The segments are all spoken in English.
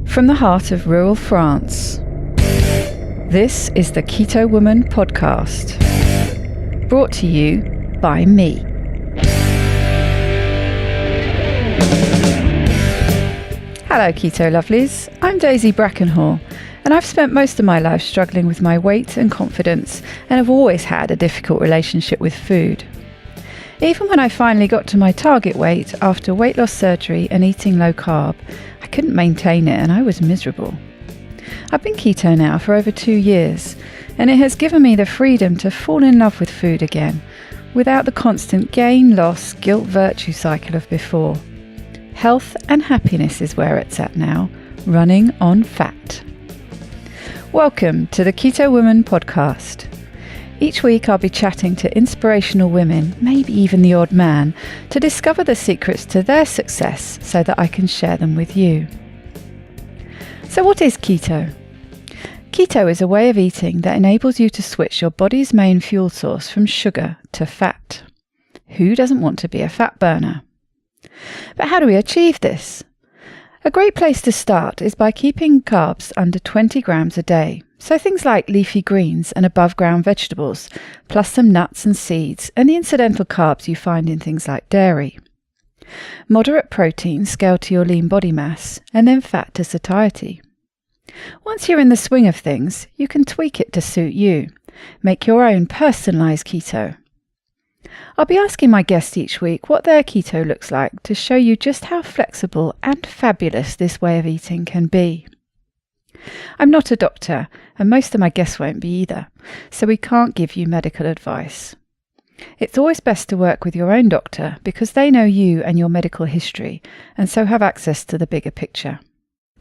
From the heart of rural France, this is the Keto Woman podcast, brought to you by me. Hello Keto Lovelies, I'm Daisy Brackenhall, and I've spent most of my life struggling with my weight and confidence, and have always had a difficult relationship with food. Even when I finally got to my target weight after weight loss surgery and eating low carb, I couldn't maintain it and I was miserable. I've been keto now for over 2 years, and it has given me the freedom to fall in love with food again, without the constant gain, loss, guilt, virtue cycle of before. Health and happiness is where it's at now, running on fat. Welcome to the Keto Woman podcast. Each week I'll be chatting to inspirational women, maybe even the odd man, to discover the secrets to their success so that I can share them with you. So what is keto? Keto is a way of eating that enables you to switch your body's main fuel source from sugar to fat. Who doesn't want to be a fat burner? But how do we achieve this? A great place to start is by keeping carbs under 20 grams a day. So things like leafy greens and above ground vegetables, plus some nuts and seeds and the incidental carbs you find in things like dairy. Moderate protein scaled to your lean body mass, and then fat to satiety. Once you're in the swing of things, you can tweak it to suit you. Make your own personalised keto. I'll be asking my guests each week what their keto looks like to show you just how flexible and fabulous this way of eating can be. I'm not a doctor, and most of my guests won't be either, so we can't give you medical advice. It's always best to work with your own doctor because they know you and your medical history, and so have access to the bigger picture.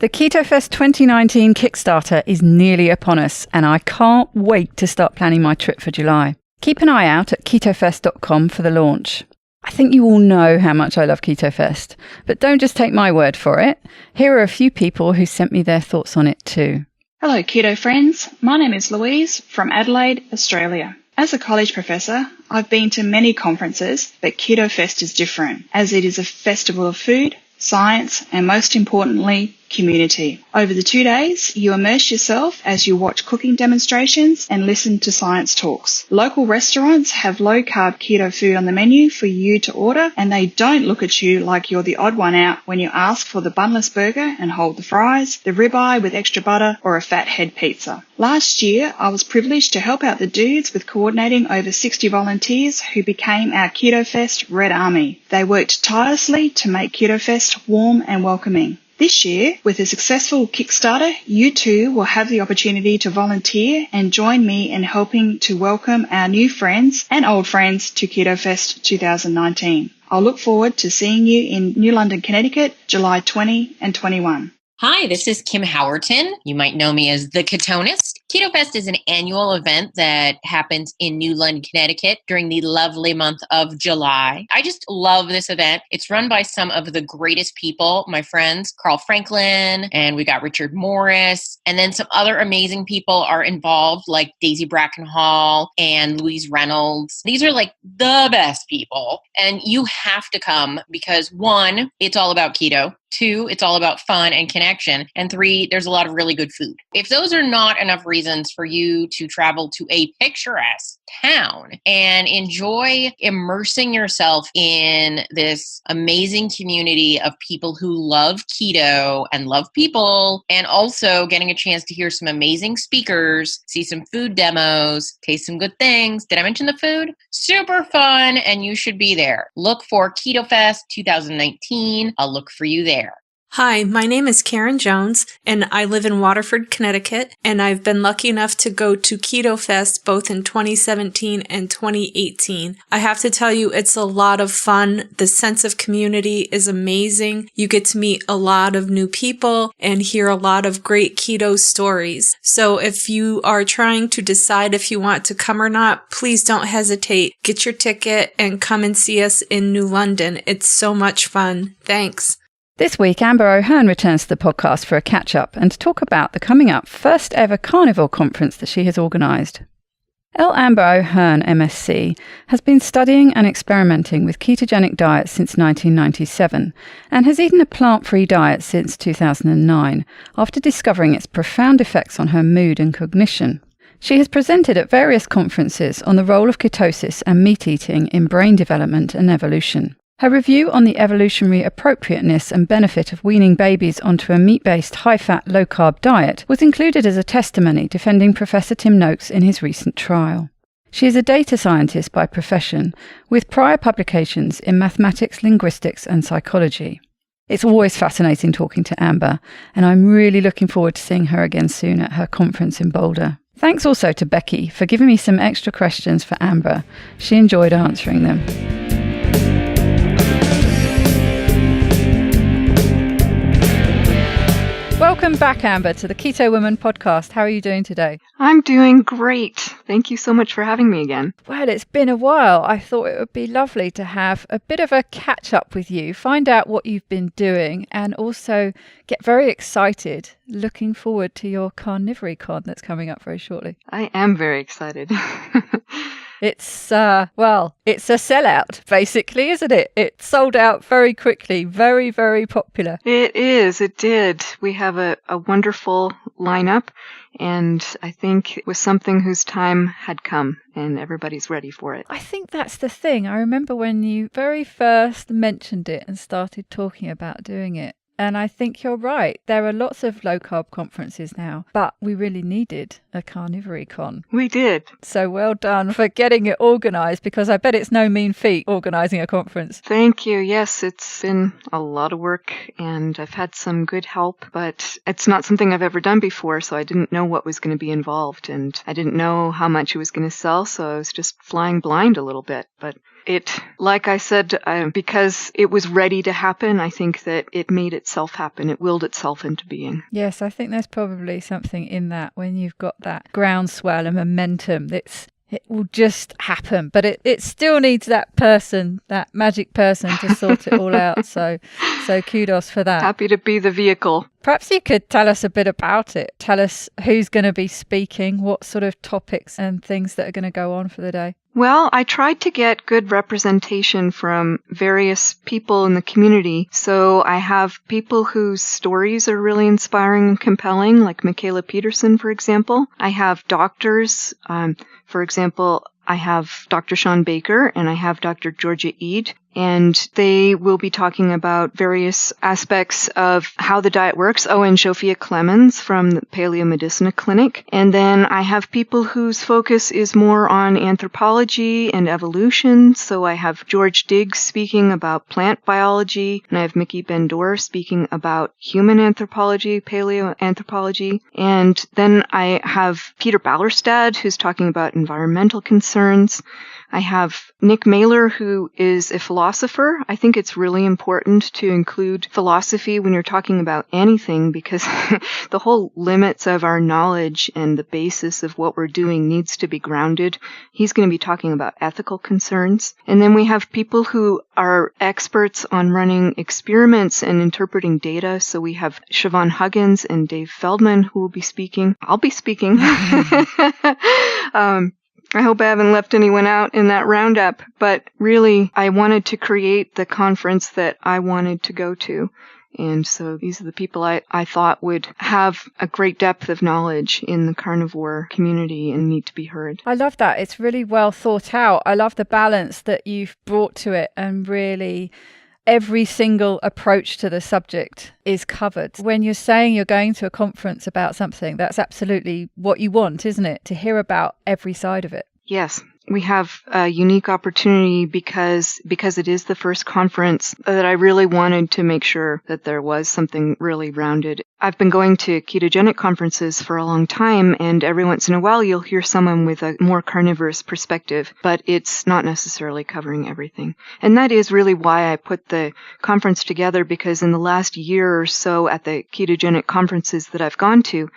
The Keto Fest 2019 Kickstarter is nearly upon us, and I can't wait to start planning my trip for July. Keep an eye out at ketofest.com for the launch. I think you all know how much I love Keto Fest, but don't just take my word for it. Here are a few people who sent me their thoughts on it too. Hello keto friends, my name is Louise from Adelaide, Australia. As a college professor, I've been to many conferences, but Keto Fest is different, as it is a festival of food, science, and most importantly, community. Over the 2 days, you immerse yourself as you watch cooking demonstrations and listen to science talks. Local restaurants have low-carb keto food on the menu for you to order, and they don't look at you like you're the odd one out when you ask for the bunless burger and hold the fries, the ribeye with extra butter, or a fat head pizza. Last year, I was privileged to help out the dudes with coordinating over 60 volunteers who became our Keto Fest Red Army. They worked tirelessly to make Keto Fest warm and welcoming. This year, with a successful Kickstarter, you too will have the opportunity to volunteer and join me in helping to welcome our new friends and old friends to Keto Fest 2019. I'll look forward to seeing you in New London, Connecticut, July 20 and 21. Hi, this is Kim Howerton. You might know me as The Ketonist. Keto Fest is an annual event that happens in New London, Connecticut during the lovely month of July. I just love this event. It's run by some of the greatest people, my friends, Carl Franklin, and we got Richard Morris, and then some other amazing people are involved like Daisy Brackenhall and Louise Reynolds. These are like the best people, and you have to come because 1, it's all about keto. 2, it's all about fun and connection. And 3, there's a lot of really good food. If those are not enough reasons for you to travel to a picturesque town and enjoy immersing yourself in this amazing community of people who love keto and love people, and also getting a chance to hear some amazing speakers, see some food demos, taste some good things. Did I mention the food? Super fun, and you should be there. Look for Keto Fest 2019. I'll look for you there. Hi, my name is Karen Jones, and I live in Waterford, Connecticut, and I've been lucky enough to go to Keto Fest both in 2017 and 2018. I have to tell you, it's a lot of fun. The sense of community is amazing. You get to meet a lot of new people and hear a lot of great keto stories. So if you are trying to decide if you want to come or not, please don't hesitate. Get your ticket and come and see us in New London. It's so much fun. Thanks. This week, Amber O'Hearn returns to the podcast for a catch-up and to talk about the coming up first ever Carnivore conference that she has organised. L. Amber O'Hearn, MSc, has been studying and experimenting with ketogenic diets since 1997 and has eaten a plant-free diet since 2009 after discovering its profound effects on her mood and cognition. She has presented at various conferences on the role of ketosis and meat eating in brain development and evolution. Her review on the evolutionary appropriateness and benefit of weaning babies onto a meat-based, high-fat, low-carb diet was included as a testimony defending Professor Tim Noakes in his recent trial. She is a data scientist by profession, with prior publications in mathematics, linguistics and psychology. It's always fascinating talking to Amber, and I'm really looking forward to seeing her again soon at her conference in Boulder. Thanks also to Becky for giving me some extra questions for Amber. She enjoyed answering them. Welcome back, Amber, to the Keto Woman podcast. How are you doing today? I'm doing great. Thank you so much for having me again. Well, it's been a while. I thought it would be lovely to have a bit of a catch up with you, find out what you've been doing, and also get very excited, looking forward to your CarnivoryCon that's coming up very shortly. I am very excited. It's, it's a sellout, basically, isn't it? It sold out very quickly, very, very popular. It is. It did. We have a wonderful lineup, and I think it was something whose time had come, and everybody's ready for it. I think that's the thing. I remember when you very first mentioned it and started talking about doing it. And I think you're right. There are lots of low-carb conferences now, but we really needed a CarnivoryCon. We did. So well done for getting it organised, because I bet it's no mean feat organising a conference. Thank you. Yes, it's been a lot of work, and I've had some good help, but it's not something I've ever done before, so I didn't know what was going to be involved, and I didn't know how much it was going to sell, so I was just flying blind a little bit. But it, like I said, because it was ready to happen, I think that it made itself happen. It willed itself into being. Yes, I think there's probably something in that when you've got that groundswell and momentum. It will just happen, but it still needs that person, that magic person to sort it all out. So kudos for that. Happy to be the vehicle. Perhaps you could tell us a bit about it. Tell us who's going to be speaking, what sort of topics and things that are going to go on for the day. Well, I tried to get good representation from various people in the community. So I have people whose stories are really inspiring and compelling, like Michaela Peterson, for example. I have doctors. For example, I have Dr. Sean Baker and I have Dr. Georgia Eade. And they will be talking about various aspects of how the diet works. Oh, and Sophia Clemens from the Paleo Medicina Clinic. And then I have people whose focus is more on anthropology and evolution. So I have George Diggs speaking about plant biology, and I have Mickey Bendor speaking about human anthropology, paleoanthropology. And then I have Peter Ballerstad, who's talking about environmental concerns. I have Nick Mailer, who is a philosopher. I think it's really important to include philosophy when you're talking about anything, because the whole limits of our knowledge and the basis of what we're doing needs to be grounded. He's going to be talking about ethical concerns. And then we have people who are experts on running experiments and interpreting data. So we have Siobhan Huggins and Dave Feldman who will be speaking. I'll be speaking. I hope I haven't left anyone out in that roundup, but really I wanted to create the conference that I wanted to go to. And so these are the people I thought would have a great depth of knowledge in the carnivore community and need to be heard. I love that. It's really well thought out. I love the balance that you've brought to it, and really every single approach to the subject is covered. When you're saying you're going to a conference about something, that's absolutely what you want, isn't it? To hear about every side of it. Yes. We have a unique opportunity because it is the first conference that I really wanted to make sure that there was something really rounded. I've been going to ketogenic conferences for a long time, and every once in a while you'll hear someone with a more carnivorous perspective, but it's not necessarily covering everything. And that is really why I put the conference together, because in the last year or so at the ketogenic conferences that I've gone to,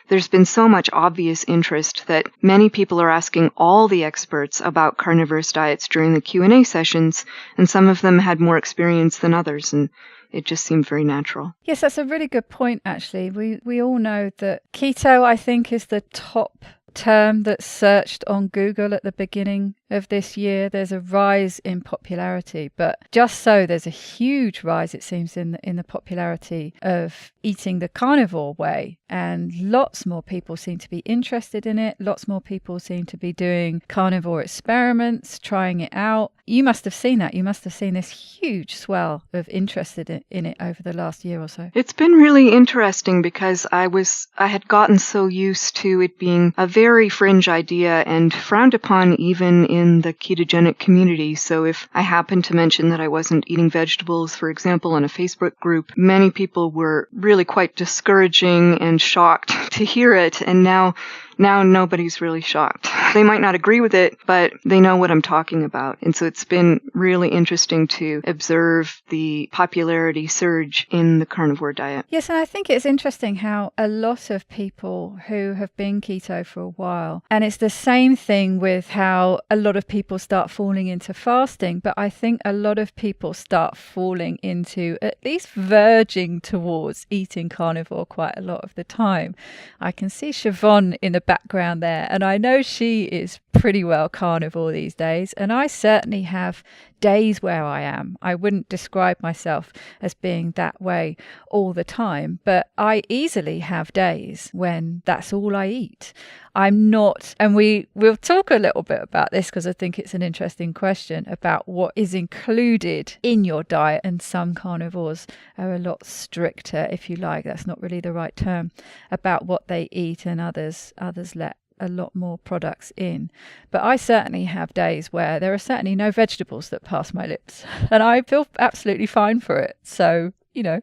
there's been so much obvious interest that many people are asking all the experts about carnivorous diets during the Q&A sessions, and some of them had more experience than others, and it just seemed very natural. Yes, that's a really good point, actually. We all know that keto, I think, is the top term that's searched on Google at the beginning of this year. There's a rise in popularity, but just so there's a huge rise, it seems, in the popularity of eating the carnivore way, and lots more people seem to be interested in it. Lots more people seem to be doing carnivore experiments, trying it out. You must have seen that. You must have seen this huge swell of interest in it over the last year or so. It's been really interesting because I had gotten so used to it being a very fringe idea and frowned upon even in the ketogenic community. So if I happened to mention that I wasn't eating vegetables, for example, in a Facebook group, many people were really quite discouraging and shocked to hear it. And now nobody's really shocked. They might not agree with it, but they know what I'm talking about. And so it's been really interesting to observe the popularity surge in the carnivore diet. Yes, and I think it's interesting how a lot of people who have been keto for a while, and it's the same thing with how a lot of people start falling into fasting, but I think a lot of people start falling into at least verging towards eating carnivore quite a lot of the time. I can see Siobhan in the background there, and I know she is pretty well carnivore these days, and I certainly have days where I am. I wouldn't describe myself as being that way all the time, but I easily have days when that's all I eat. I'm not, and we'll talk a little bit about this because I think it's an interesting question about what is included in your diet, and some carnivores are a lot stricter, if you like, that's not really the right term, about what they eat, and others let a lot more products in. But I certainly have days where there are certainly no vegetables that pass my lips, and I feel absolutely fine for it. So, you know.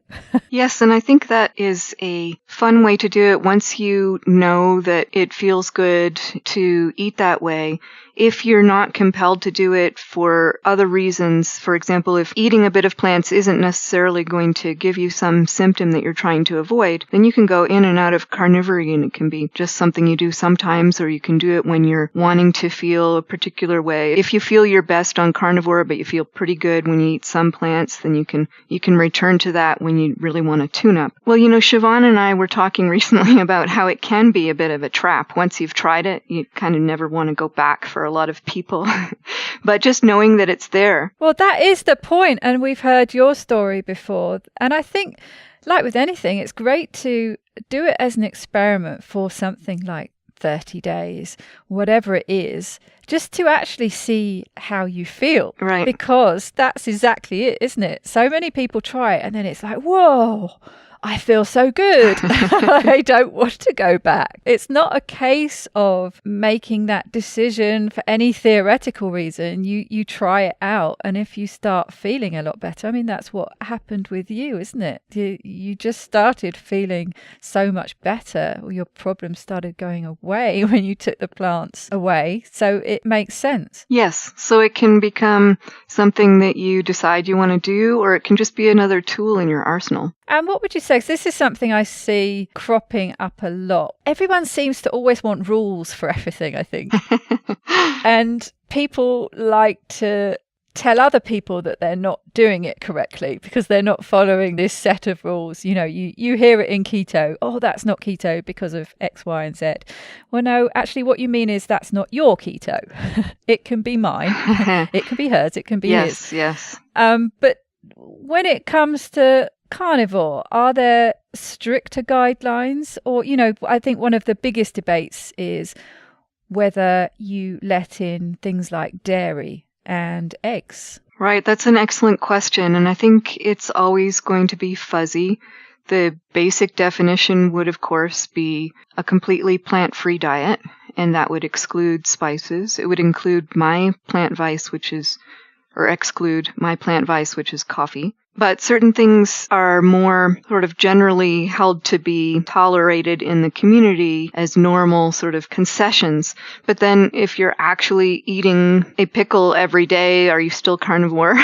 Yes, and I think that is a fun way to do it once you know that it feels good to eat that way. If you're not compelled to do it for other reasons, for example, if eating a bit of plants isn't necessarily going to give you some symptom that you're trying to avoid, then you can go in and out of carnivory, and it can be just something you do sometimes, or you can do it when you're wanting to feel a particular way. If you feel your best on carnivore, but you feel pretty good when you eat some plants, then you can return to that when you really want to tune up. Well, Siobhan and I were talking recently about how it can be a bit of a trap. Once you've tried it, you kind of never want to go back for a lot of people, but just knowing that it's there. Well, that is the point, and we've heard your story before, and I think, like with anything, it's great to do it as an experiment for something like 30 days, whatever it is, just to actually see how you feel. Right. Because that's exactly it, isn't it? So many people try it and then it's like, whoa, I feel so good. I don't want to go back. It's not a case of making that decision for any theoretical reason. You try it out, and if you start feeling a lot better, I mean, that's what happened with you, isn't it? You just started feeling so much better. Your problems started going away when you took the plants away. So it makes sense. Yes. So it can become something that you decide you want to do, or it can just be another tool in your arsenal. And what would you say? 'Cause this is something I see cropping up a lot. Everyone seems to always want rules for everything, I think. And people like to tell other people that they're not doing it correctly because they're not following this set of rules. You hear it in keto. Oh, that's not keto because of X, Y, and Z. Well, no, actually what you mean is that's not your keto. It can be mine. It can be hers. It can be his. Yes. But when it comes to carnivore, are there stricter guidelines? Or, I think one of the biggest debates is whether you let in things like dairy and eggs. Right, that's an excellent question, and I think it's always going to be fuzzy. The basic definition would, of course, be a completely plant-free diet, and that would exclude spices. It would include my plant vice, exclude my plant vice, which is coffee. But certain things are more sort of generally held to be tolerated in the community as normal sort of concessions. But then if you're actually eating a pickle every day, are you still carnivore?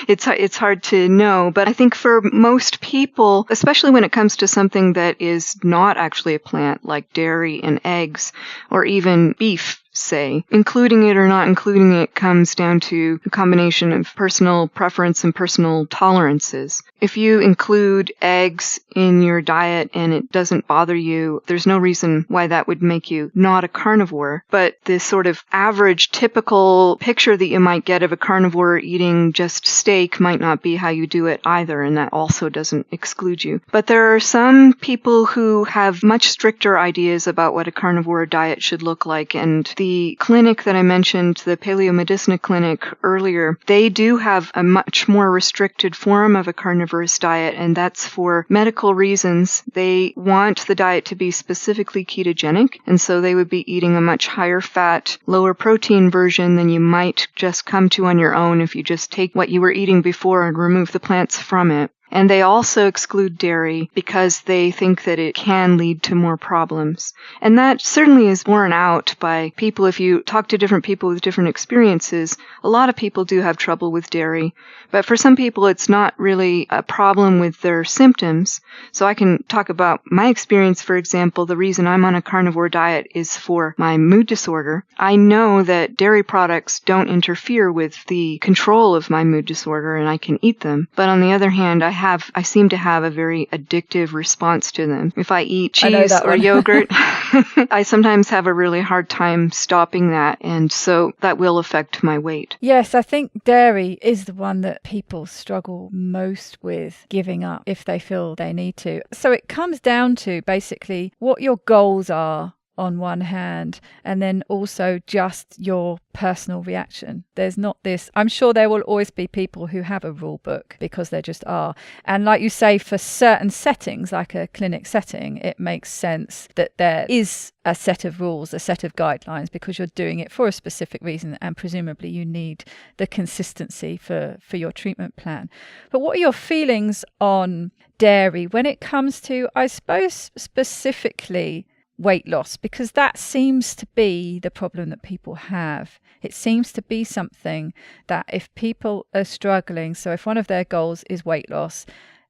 It's hard to know. But I think for most people, especially when it comes to something that is not actually a plant, like dairy and eggs, or even beef, say. Including it or not including it comes down to a combination of personal preference and personal tolerances. If you include eggs in your diet and it doesn't bother you, there's no reason why that would make you not a carnivore. But this sort of average, typical picture that you might get of a carnivore eating just steak might not be how you do it either, and that also doesn't exclude you. But there are some people who have much stricter ideas about what a carnivore diet should look like, and the clinic that I mentioned, the Paleomedicina Clinic earlier, they do have a much more restricted form of a carnivorous diet, and that's for medical reasons. They want the diet to be specifically ketogenic, and so they would be eating a much higher fat, lower protein version than you might just come to on your own if you just take what you were eating before and remove the plants from it. And they also exclude dairy because they think that it can lead to more problems. And that certainly is borne out by people. If you talk to different people with different experiences, a lot of people do have trouble with dairy. But for some people, it's not really a problem with their symptoms. So I can talk about my experience, for example. The reason I'm on a carnivore diet is for my mood disorder. I know that dairy products don't interfere with the control of my mood disorder, and I can eat them. But on the other hand, I seem to have a very addictive response to them. If I eat cheese or yogurt, I sometimes have a really hard time stopping that, and so that will affect my weight. Yes, I think dairy is the one that people struggle most with giving up if they feel they need to. So it comes down to basically what your goals are on one hand, and then also just your personal reaction. There's not this, I'm sure there will always be people who have a rule book because there just are. And like you say, for certain settings, like a clinic setting, it makes sense that there is a set of rules, a set of guidelines, because you're doing it for a specific reason, and presumably you need the consistency for your treatment plan. But what are your feelings on dairy when it comes to, I suppose, specifically weight loss? Because that seems to be the problem that people have. It seems to be something that if people are struggling, so if one of their goals is weight loss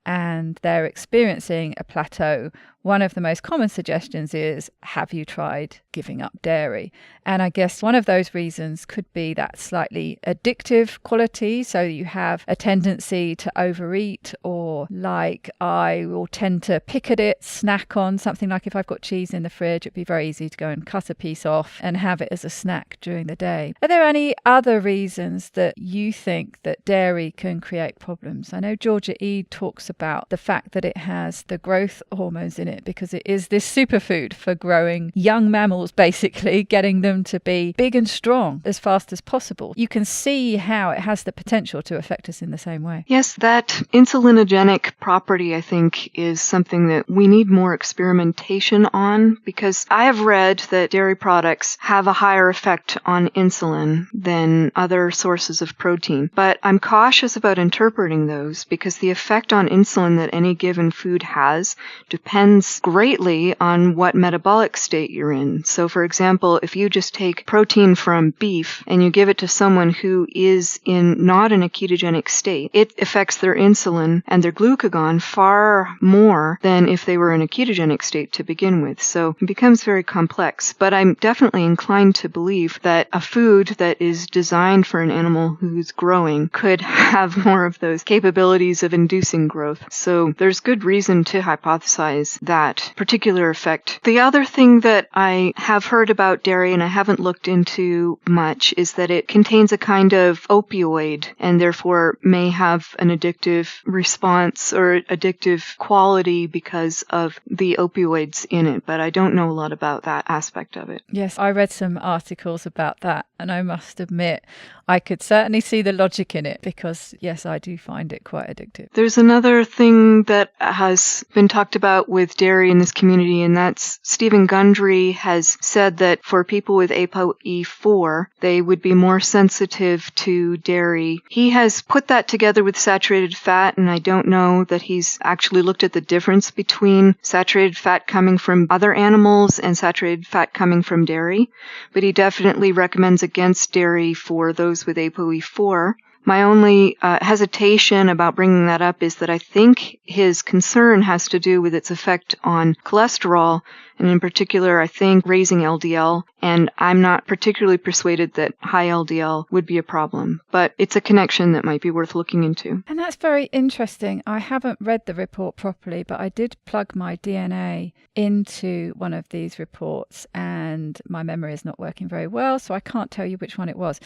and they're experiencing a plateau, one of the most common suggestions is, have you tried giving up dairy? And I guess one of those reasons could be that slightly addictive quality. So you have a tendency to overeat, or like I will tend to pick at it, snack on something. Like if I've got cheese in the fridge, it'd be very easy to go and cut a piece off and have it as a snack during the day. Are there any other reasons that you think that dairy can create problems? I know Georgia Ede talks about the fact that it has the growth hormones in it because it is this superfood for growing young mammals, basically getting them to be big and strong as fast as possible. You can see how it has the potential to affect us in the same way. Yes, that insulinogenic property, I think, is something that we need more experimentation on, because I have read that dairy products have a higher effect on insulin than other sources of protein. But I'm cautious about interpreting those because the effect on insulin that any given food has depends greatly on what metabolic state you're in. So, for example, if you just take protein from beef and you give it to someone who is not in a ketogenic state, it affects their insulin and their glucagon far more than if they were in a ketogenic state to begin with. So it becomes very complex. But I'm definitely inclined to believe that a food that is designed for an animal who's growing could have more of those capabilities of inducing growth. So there's good reason to hypothesize that particular effect. The other thing that I have heard about dairy, and I haven't looked into much, is that it contains a kind of opioid and therefore may have an addictive response or addictive quality because of the opioids in it. But I don't know a lot about that aspect of it. Yes, I read some articles about that, and I must admit I could certainly see the logic in it because, yes, I do find it quite addictive. There's another thing that has been talked about with dairy in this community, and that's Stephen Gundry has said that for people with ApoE4, they would be more sensitive to dairy. He has put that together with saturated fat, and I don't know that he's actually looked at the difference between saturated fat coming from other animals and saturated fat coming from dairy, but he definitely recommends against dairy for those with ApoE4. My only hesitation about bringing that up is that I think his concern has to do with its effect on cholesterol, and in particular, I think raising LDL, and I'm not particularly persuaded that high LDL would be a problem, but it's a connection that might be worth looking into. And that's very interesting. I haven't read the report properly, but I did plug my DNA into one of these reports, and my memory is not working very well, so I can't tell you which one it was.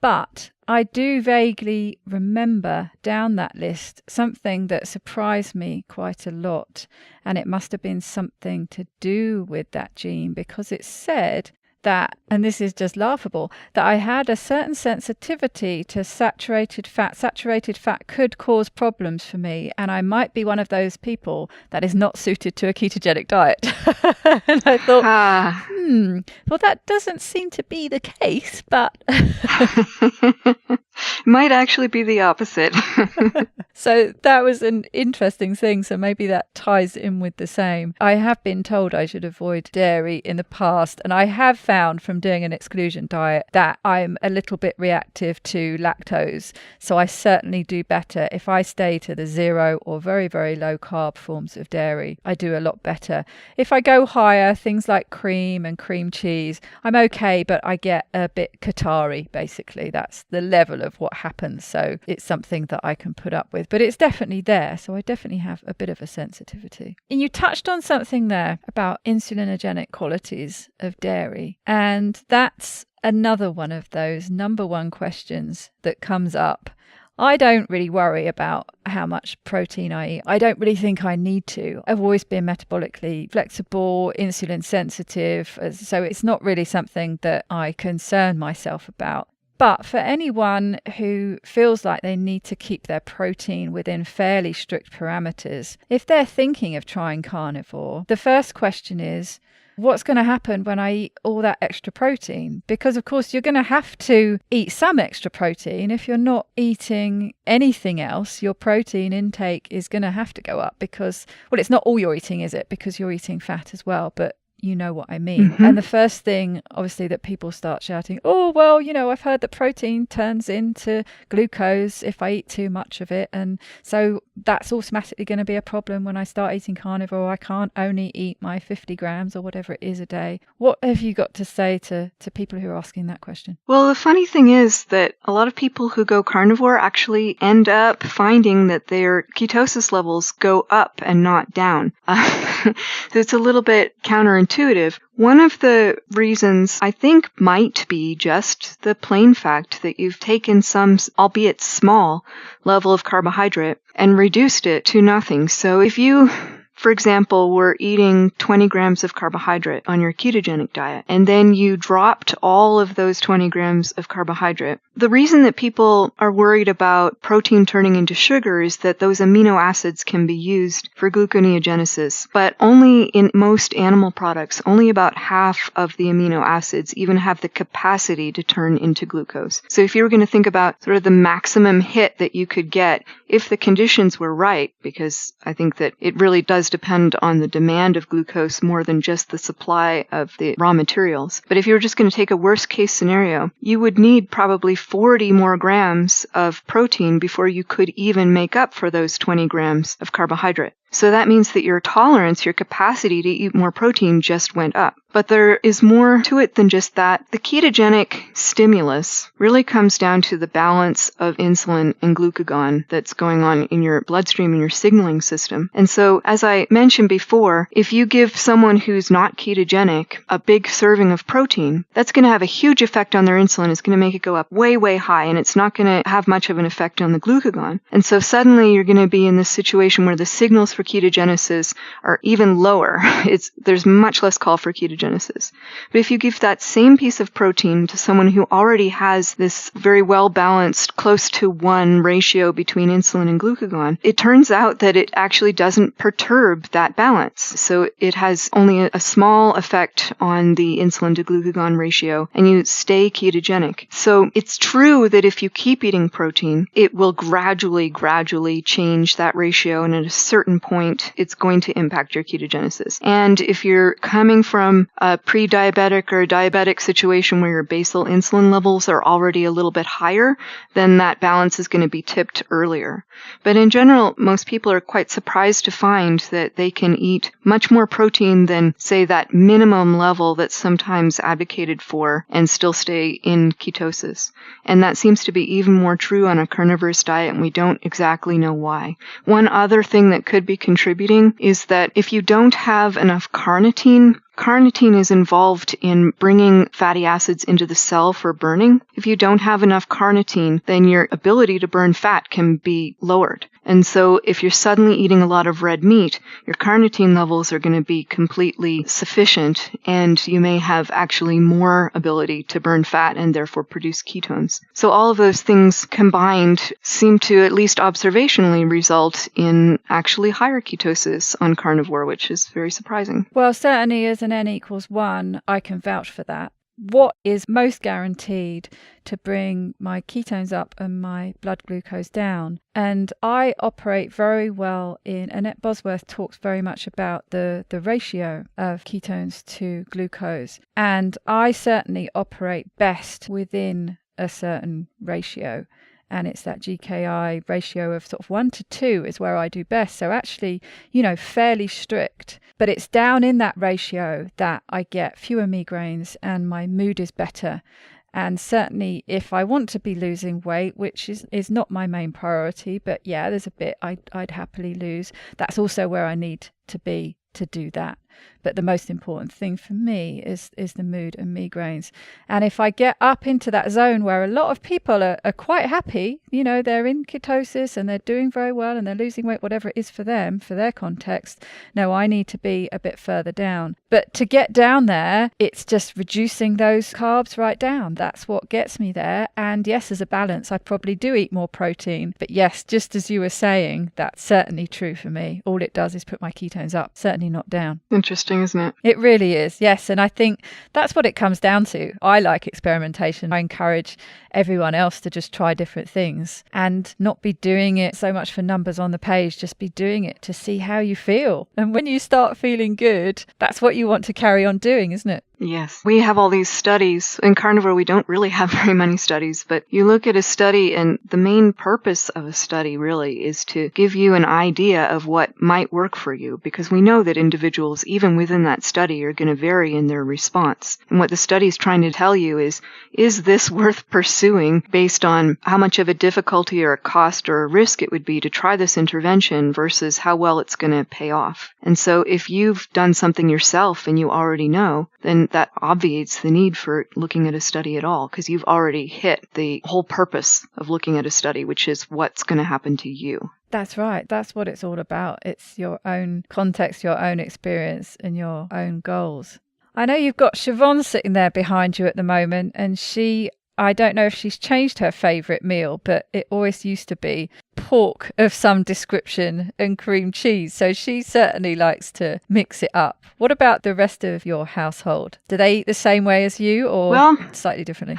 But I do vaguely remember down that list something that surprised me quite a lot, and it must have been something to do with that gene, because it said that, and this is just laughable, that I had a certain sensitivity to saturated fat. Saturated fat could cause problems for me, and I might be one of those people that is not suited to a ketogenic diet. And I thought, well, that doesn't seem to be the case, but... Might actually be the opposite. So that was an interesting thing. So maybe that ties in with the same. I have been told I should avoid dairy in the past, and I have found from doing an exclusion diet that I'm a little bit reactive to lactose. So I certainly do better if I stay to the 0 or very, very low carb forms of dairy. I do a lot better. If I go higher, things like cream and cream cheese, I'm okay, but I get a bit Qatari, basically. That's the level of what happens. So it's something that I can put up with, but it's definitely there. So I definitely have a bit of a sensitivity. And you touched on something there about insulinogenic qualities of dairy. And that's another one of those number one questions that comes up. I don't really worry about how much protein I eat. I don't really think I need to. I've always been metabolically flexible, insulin sensitive, so it's not really something that I concern myself about. But for anyone who feels like they need to keep their protein within fairly strict parameters, if they're thinking of trying carnivore, the first question is, what's going to happen when I eat all that extra protein? Because, of course, you're going to have to eat some extra protein. If you're not eating anything else, your protein intake is going to have to go up because, well, it's not all you're eating, is it? Because you're eating fat as well. But you know what I mean. Mm-hmm. And the first thing, obviously, that people start shouting, oh, well, I've heard that protein turns into glucose if I eat too much of it. And so that's automatically going to be a problem when I start eating carnivore. I can't only eat my 50 grams or whatever it is a day. What have you got to say to people who are asking that question? Well, the funny thing is that a lot of people who go carnivore actually end up finding that their ketosis levels go up and not down. It's a little bit counterintuitive. One of the reasons I think might be just the plain fact that you've taken some, albeit small, level of carbohydrate and reduced it to nothing. So if you, for example, were eating 20 grams of carbohydrate on your ketogenic diet, and then you dropped all of those 20 grams of carbohydrate, the reason that people are worried about protein turning into sugar is that those amino acids can be used for gluconeogenesis, but only in most animal products, only about half of the amino acids even have the capacity to turn into glucose. So if you were going to think about sort of the maximum hit that you could get if the conditions were right, because I think that it really does depend on the demand of glucose more than just the supply of the raw materials. But if you were just going to take a worst case scenario, you would need probably 40 more grams of protein before you could even make up for those 20 grams of carbohydrate. So that means that your tolerance, your capacity to eat more protein just went up. But there is more to it than just that. The ketogenic stimulus really comes down to the balance of insulin and glucagon that's going on in your bloodstream and your signaling system. And so, as I mentioned before, if you give someone who's not ketogenic a big serving of protein, that's going to have a huge effect on their insulin. It's going to make it go up way, way high, and it's not going to have much of an effect on the glucagon. And so suddenly you're going to be in this situation where the signals for ketogenesis are even lower. There's much less call for ketogenesis. But if you give that same piece of protein to someone who already has this very well balanced, close to 1 ratio between insulin and glucagon, it turns out that it actually doesn't perturb that balance. So it has only a small effect on the insulin to glucagon ratio, and you stay ketogenic. So it's true that if you keep eating protein, it will gradually change that ratio, and at a certain point, point, it's going to impact your ketogenesis. And if you're coming from a pre-diabetic or a diabetic situation where your basal insulin levels are already a little bit higher, then that balance is going to be tipped earlier. But in general, most people are quite surprised to find that they can eat much more protein than, say, that minimum level that's sometimes advocated for and still stay in ketosis. And that seems to be even more true on a carnivorous diet, and we don't exactly know why. One other thing that could be contributing is that if you don't have enough carnitine is involved in bringing fatty acids into the cell for burning. If you don't have enough carnitine, then your ability to burn fat can be lowered. And so if you're suddenly eating a lot of red meat, your carnitine levels are going to be completely sufficient, and you may have actually more ability to burn fat and therefore produce ketones. So all of those things combined seem to, at least observationally, result in actually higher ketosis on carnivore, which is very surprising. Well, certainly as an N=1, I can vouch for that. What is most guaranteed to bring my ketones up and my blood glucose down? And I operate very well in, Annette Bosworth talks very much about the ratio of ketones to glucose. And I certainly operate best within a certain ratio. And it's that GKI ratio of sort of 1 to 2 is where I do best. So actually, fairly strict. But it's down in that ratio that I get fewer migraines and my mood is better. And certainly if I want to be losing weight, which is not my main priority, but yeah, there's a bit I'd happily lose. That's also where I need to be to do that. But the most important thing for me is the mood and migraines. And if I get up into that zone where a lot of people are quite happy, they're in ketosis and they're doing very well and they're losing weight, whatever it is for them, for their context, no, I need to be a bit further down. But to get down there, it's just reducing those carbs right down. That's what gets me there. And yes, as a balance, I probably do eat more protein. But yes, just as you were saying, that's certainly true for me. All it does is put my ketones up, certainly not down. Interesting, isn't it? It really is, yes. And I think that's what it comes down to. I like experimentation. I encourage everyone else to just try different things and not be doing it so much for numbers on the page, just be doing it to see how you feel. And when you start feeling good, that's what you want to carry on doing, isn't it? Yes. We have all these studies. In carnivore, we don't really have very many studies, but you look at a study and the main purpose of a study really is to give you an idea of what might work for you, because we know that individuals, even within that study, are going to vary in their response. And what the study is trying to tell you is this worth pursuing based on how much of a difficulty or a cost or a risk it would be to try this intervention versus how well it's going to pay off? And so if you've done something yourself and you already know, then that obviates the need for looking at a study at all, because you've already hit the whole purpose of looking at a study, which is what's going to happen to you. That's right. That's what it's all about. It's your own context, your own experience, and your own goals. I know you've got Siobhan sitting there behind you at the moment, and I don't know if she's changed her favourite meal, but it always used to be pork of some description and cream cheese. So she certainly likes to mix it up. What about the rest of your household? Do they eat the same way as you or slightly differently?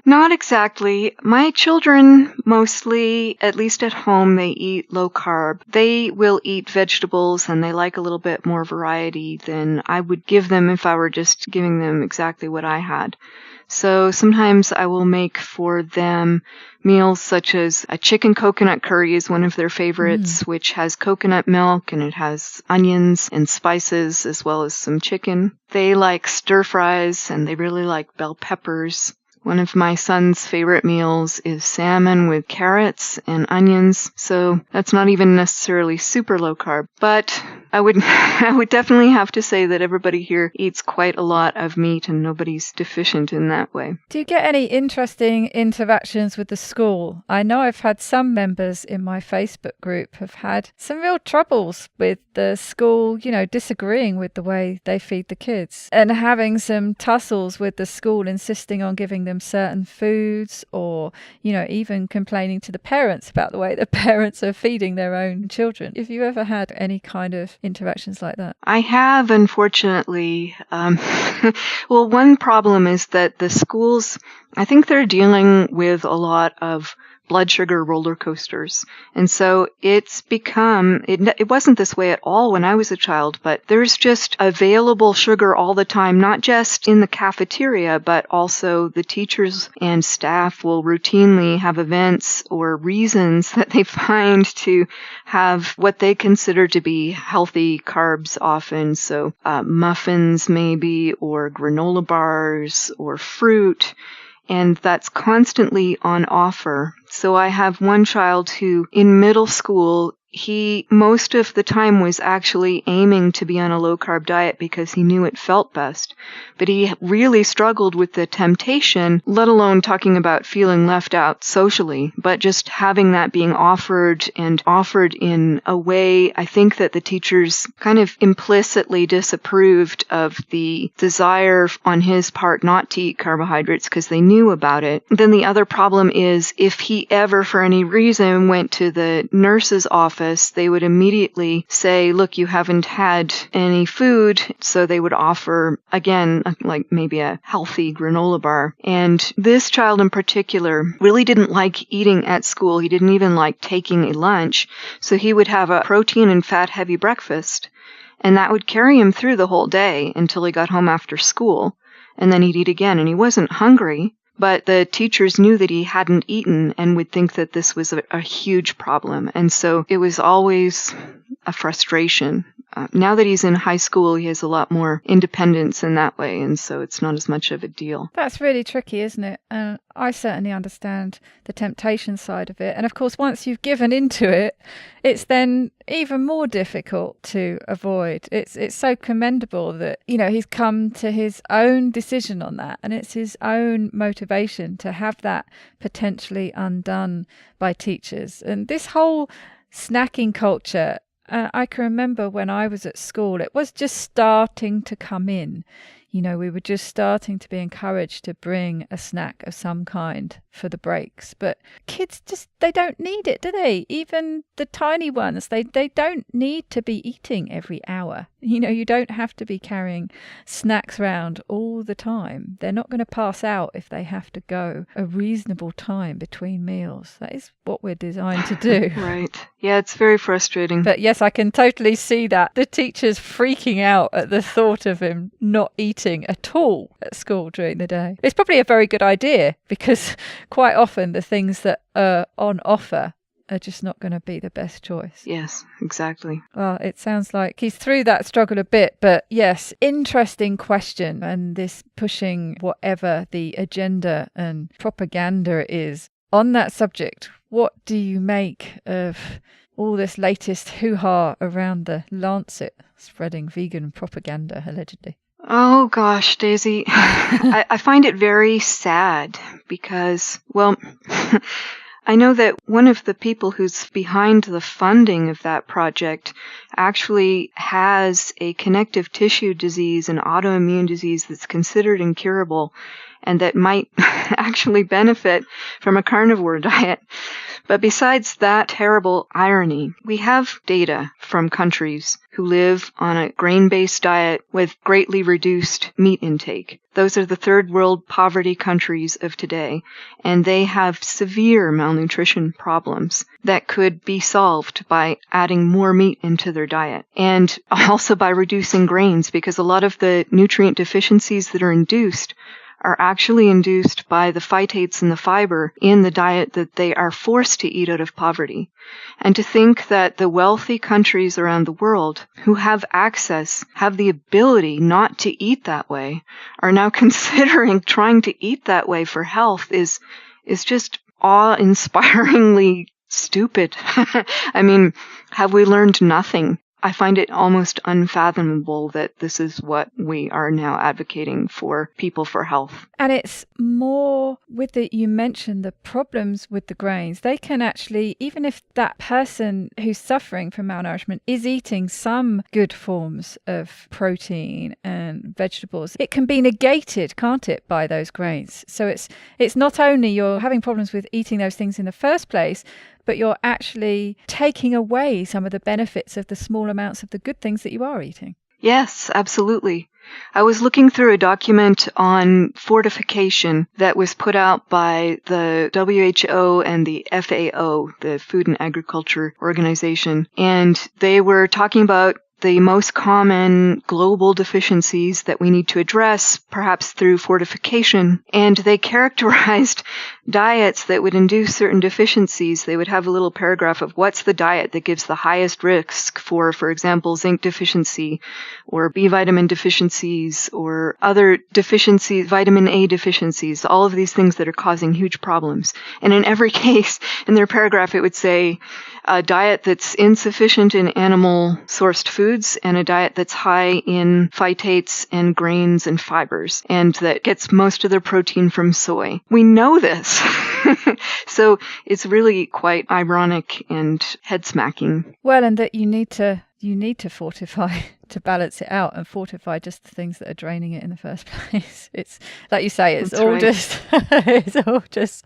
Not exactly. My children mostly, at least at home, they eat low carb. They will eat vegetables and they like a little bit more variety than I would give them if I were just giving them exactly what I had. So sometimes I will make for them meals such as a chicken coconut curry is one of their favorites, which has coconut milk and it has onions and spices as well as some chicken. They like stir fries and they really like bell peppers. One of my son's favorite meals is salmon with carrots and onions. So that's not even necessarily super low carb, but I would definitely have to say that everybody here eats quite a lot of meat and nobody's deficient in that way. Do you get any interesting interactions with the school? I know I've had some members in my Facebook group have had some real troubles with the school, disagreeing with the way they feed the kids and having some tussles with the school insisting on giving them certain foods or, even complaining to the parents about the way the parents are feeding their own children. Have you ever had any kind of interactions like that? I have, unfortunately. Well, one problem is that the schools, I think they're dealing with a lot of blood sugar roller coasters. And so it's become, it wasn't this way at all when I was a child, but there's just available sugar all the time, not just in the cafeteria, but also the teachers and staff will routinely have events or reasons that they find to have what they consider to be healthy carbs often. So muffins maybe, or granola bars, or fruit. And that's constantly on offer. So I have one child who, in middle school, he most of the time was actually aiming to be on a low-carb diet because he knew it felt best. But he really struggled with the temptation, let alone talking about feeling left out socially, but just having that being offered and offered in a way, I think that the teachers kind of implicitly disapproved of the desire on his part not to eat carbohydrates because they knew about it. Then the other problem is if he ever, for any reason, went to the nurse's office, they would immediately say, look, you haven't had any food. So they would offer, again, like maybe a healthy granola bar. And this child in particular really didn't like eating at school. He didn't even like taking a lunch. So he would have a protein and fat heavy breakfast. And that would carry him through the whole day until he got home after school. And then he'd eat again. And he wasn't hungry. But the teachers knew that he hadn't eaten and would think that this was a huge problem. And so it was always a frustration. Now that he's in high school, he has a lot more independence in that way. And so it's not as much of a deal. That's really tricky, isn't it? I certainly understand the temptation side of it. And of course, once you've given into it, it's then even more difficult to avoid. It's so commendable that, he's come to his own decision on that. And it's his own motivation to have that potentially undone by teachers. And this whole snacking culture, I can remember when I was at school, it was just starting to come in. We were just starting to be encouraged to bring a snack of some kind for the breaks. But kids they don't need it, do they? Even the tiny ones, they don't need to be eating every hour. You don't have to be carrying snacks around all the time. They're not going to pass out if they have to go a reasonable time between meals. That is what we're designed to do. Right. Yeah, it's very frustrating. But yes, I can totally see that. The teacher's freaking out at the thought of him not eating at all at school during the day. It's probably a very good idea because quite often the things that are on offer are just not going to be the best choice. Yes, exactly. Well, it sounds like he's through that struggle a bit, but yes, interesting question. And this pushing whatever the agenda and propaganda is on that subject. What do you make of all this latest hoo-ha around the Lancet spreading vegan propaganda, allegedly? Oh, gosh, Daisy. I find it very sad because, well, I know that one of the people who's behind the funding of that project actually has a connective tissue disease, an autoimmune disease that's considered incurable and that might actually benefit from a carnivore diet. But besides that terrible irony, we have data from countries who live on a grain-based diet with greatly reduced meat intake. Those are the third world poverty countries of today, and they have severe malnutrition problems that could be solved by adding more meat into their diet, and also by reducing grains, because a lot of the nutrient deficiencies that are induced are actually induced by the phytates and the fiber in the diet that they are forced to eat out of poverty. And to think that the wealthy countries around the world who have access, have the ability not to eat that way, are now considering trying to eat that way for health is just awe-inspiringly stupid. I mean, have we learned nothing? I find it almost unfathomable that this is what we are now advocating for people for health. And it's more with you mentioned the problems with the grains. They can actually, even if that person who's suffering from malnourishment is eating some good forms of protein and vegetables, it can be negated, can't it, by those grains? So it's not only you're having problems with eating those things in the first place, but you're actually taking away some of the benefits of the small amounts of the good things that you are eating. Yes, absolutely. I was looking through a document on fortification that was put out by the WHO and the FAO, the Food and Agriculture Organization, and they were talking about the most common global deficiencies that we need to address, perhaps through fortification. And they characterized diets that would induce certain deficiencies. They would have a little paragraph of what's the diet that gives the highest risk for example, zinc deficiency or B vitamin deficiencies or other deficiencies, vitamin A deficiencies, all of these things that are causing huge problems. And in every case, in their paragraph, it would say a diet that's insufficient in animal-sourced foods and a diet that's high in phytates and grains and fibers and that gets most of their protein from soy. We know this. So it's really quite ironic and head-smacking. Well, and that you need to fortify to balance it out and fortify just the things that are draining it in the first place. It's like you say, it's That's all right. it's all just,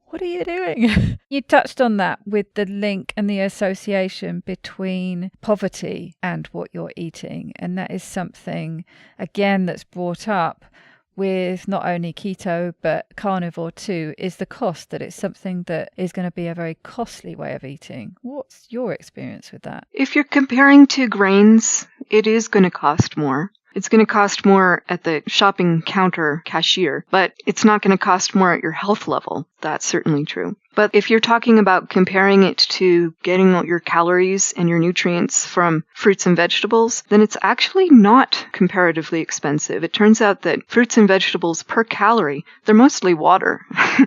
what are you doing? You touched on that with the link and the association between poverty and what you're eating. And that is something, again, that's brought up with not only keto, but carnivore too, is the cost, that it's something that is going to be a very costly way of eating. What's your experience with that? If you're comparing to grains, it is going to cost more. It's going to cost more at the shopping counter cashier, but it's not going to cost more at your health level. That's certainly true. But if you're talking about comparing it to getting all your calories and your nutrients from fruits and vegetables, then it's actually not comparatively expensive. It turns out that fruits and vegetables per calorie, they're mostly water.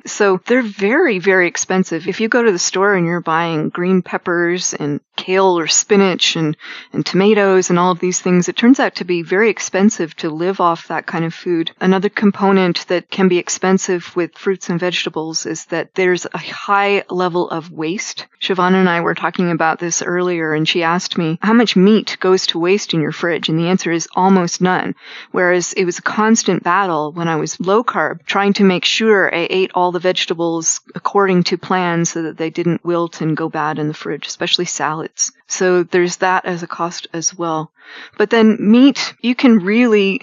So they're very, very expensive. If you go to the store and you're buying green peppers and kale or spinach and tomatoes and all of these things, it turns out to be very expensive to live off that kind of food. Another component that can be expensive with fruits and vegetables is that there's a high level of waste. Siobhan and I were talking about this earlier, and she asked me, how much meat goes to waste in your fridge? And the answer is almost none. Whereas it was a constant battle when I was low carb, trying to make sure I ate all the vegetables according to plan so that they didn't wilt and go bad in the fridge, especially salads. So there's that as a cost as well. But then meat, you can really,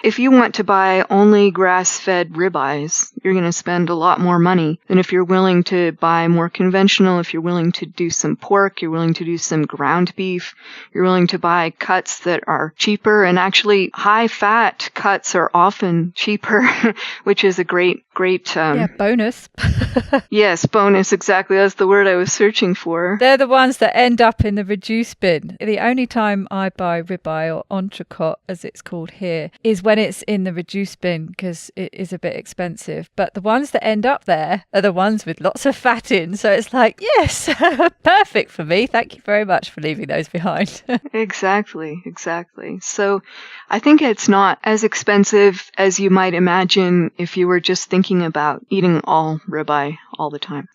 if you want to buy only grass-fed ribeyes, you're going to spend a lot more money than if you're willing to buy more conventional, if you're willing to do some pork, you're willing to do some ground beef, you're willing to buy cuts that are cheaper, and actually high-fat cuts are often cheaper, which is a great bonus. Yes, bonus, exactly. That's the word I was searching for. They're the ones that end up in the reduce bin. The only time I buy ribeye or entrecôte, as it's called here, is when it's in the reduce bin because it is a bit expensive. But the ones that end up there are the ones with lots of fat in. So it's like, yes, perfect for me. Thank you very much for leaving those behind. Exactly. So I think it's not as expensive as you might imagine if you were just thinking about eating all ribeye all the time.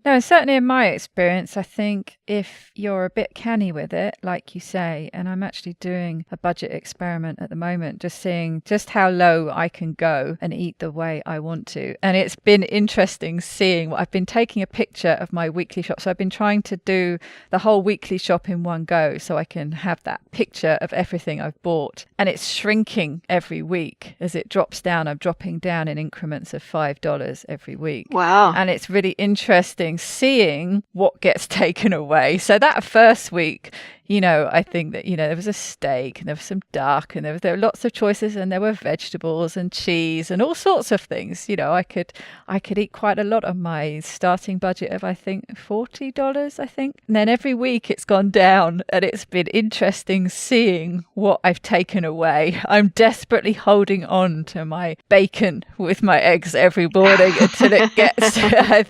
No, certainly in my experience, I think if you're a bit canny with it, like you say, and I'm actually doing a budget experiment at the moment, just seeing just how low I can go and eat the way I want to. And it's been interesting seeing what I've been taking a picture of my weekly shop. So I've been trying to do the whole weekly shop in one go so I can have that picture of everything I've bought. And it's shrinking every week as it drops down. I'm dropping down in increments of $5 every week. Wow. And it's really interesting seeing what gets taken away. So that first week, I think that, there was a steak and there was some duck and there were lots of choices and there were vegetables and cheese and all sorts of things. I could eat quite a lot on my starting budget of, I think, $40, I think. And then every week it's gone down and it's been interesting seeing what I've taken away. I'm desperately holding on to my bacon with my eggs every morning until it gets,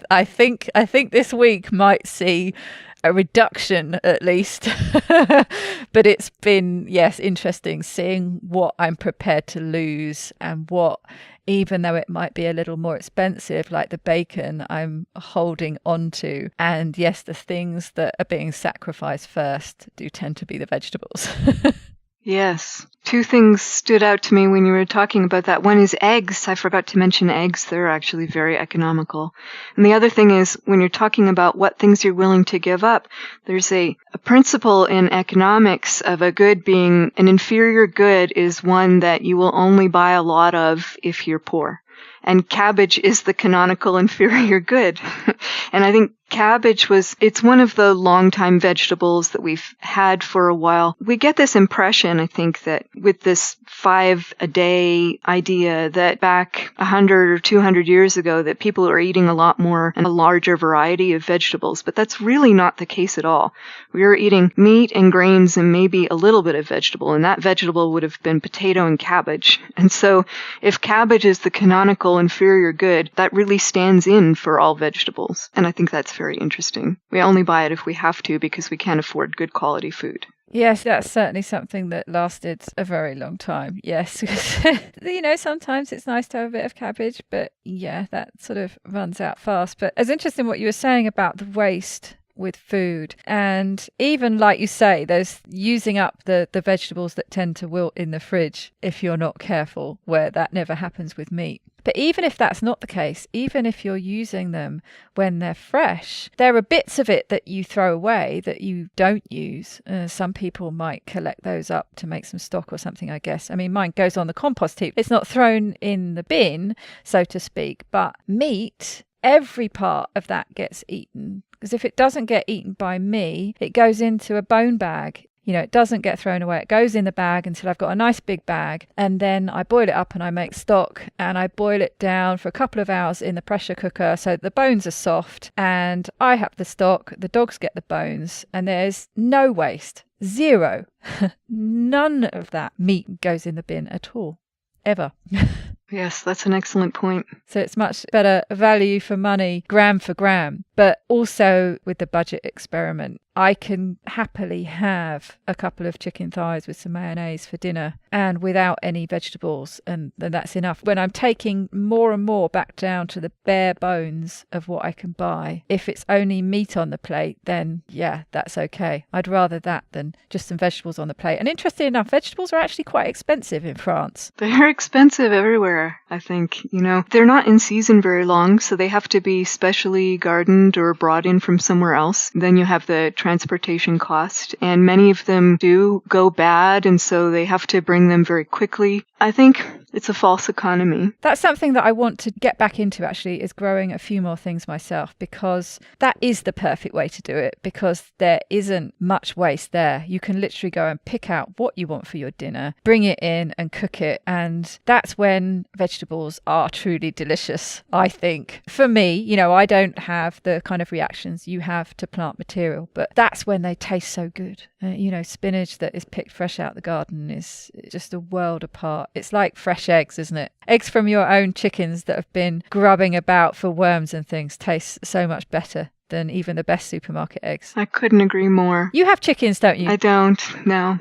I think this week might see a reduction at least. But it's been, yes, interesting seeing what I'm prepared to lose and what, even though it might be a little more expensive, like the bacon, I'm holding on to. And yes, the things that are being sacrificed first do tend to be the vegetables. Yes. Two things stood out to me when you were talking about that. One is eggs. I forgot to mention eggs. They're actually very economical. And the other thing is when you're talking about what things you're willing to give up, there's a principle in economics of a good being an inferior good is one that you will only buy a lot of if you're poor. And cabbage is the canonical inferior good. And I think cabbage it's one of the longtime vegetables that we've had for a while. We get this impression, I think, that with this 5 a day idea that back 100 or 200 years ago that people are eating a lot more and a larger variety of vegetables. But that's really not the case at all. We are eating meat and grains and maybe a little bit of vegetable. And that vegetable would have been potato and cabbage. And so if cabbage is the canonical inferior good, that really stands in for all vegetables. And I think that's very interesting. We only buy it if we have to because we can't afford good quality food. Yes, that's certainly something that lasted a very long time. Yes. Sometimes it's nice to have a bit of cabbage, but yeah, that sort of runs out fast. But it's interesting what you were saying about the waste with food. And even like you say, there's using up the vegetables that tend to wilt in the fridge if you're not careful, where that never happens with meat. But even if that's not the case, even if you're using them when they're fresh, there are bits of it that you throw away that you don't use. Some people might collect those up to make some stock or something, I guess. I mean, mine goes on the compost heap. It's not thrown in the bin, so to speak, but meat, every part of that gets eaten. Because if it doesn't get eaten by me, it goes into a bone bag. It doesn't get thrown away. It goes in the bag until I've got a nice big bag. And then I boil it up and I make stock. And I boil it down for a couple of hours in the pressure cooker so the bones are soft. And I have the stock. The dogs get the bones. And there's no waste. Zero. None of that meat goes in the bin at all. Ever. Yes, that's an excellent point. So it's much better value for money, gram for gram. But also with the budget experiment, I can happily have a couple of chicken thighs with some mayonnaise for dinner and without any vegetables. And then that's enough. When I'm taking more and more back down to the bare bones of what I can buy, if it's only meat on the plate, then yeah, that's okay. I'd rather that than just some vegetables on the plate. And interestingly enough, vegetables are actually quite expensive in France. They're expensive everywhere, I think. They're not in season very long, so they have to be specially gardened or brought in from somewhere else. Then you have the transportation cost, and many of them do go bad, and so they have to bring them very quickly. I think it's a false economy. That's something that I want to get back into, actually, is growing a few more things myself, because that is the perfect way to do it, because there isn't much waste there. You can literally go and pick out what you want for your dinner, bring it in and cook it. And that's when vegetables are truly delicious, I think. For me, I don't have the kind of reactions you have to plant material, but that's when they taste so good. Spinach that is picked fresh out the garden is just a world apart. It's like fresh eggs, isn't it? Eggs from your own chickens that have been grubbing about for worms and things taste so much better than even the best supermarket eggs. I couldn't agree more. You have chickens, don't you? I don't, no.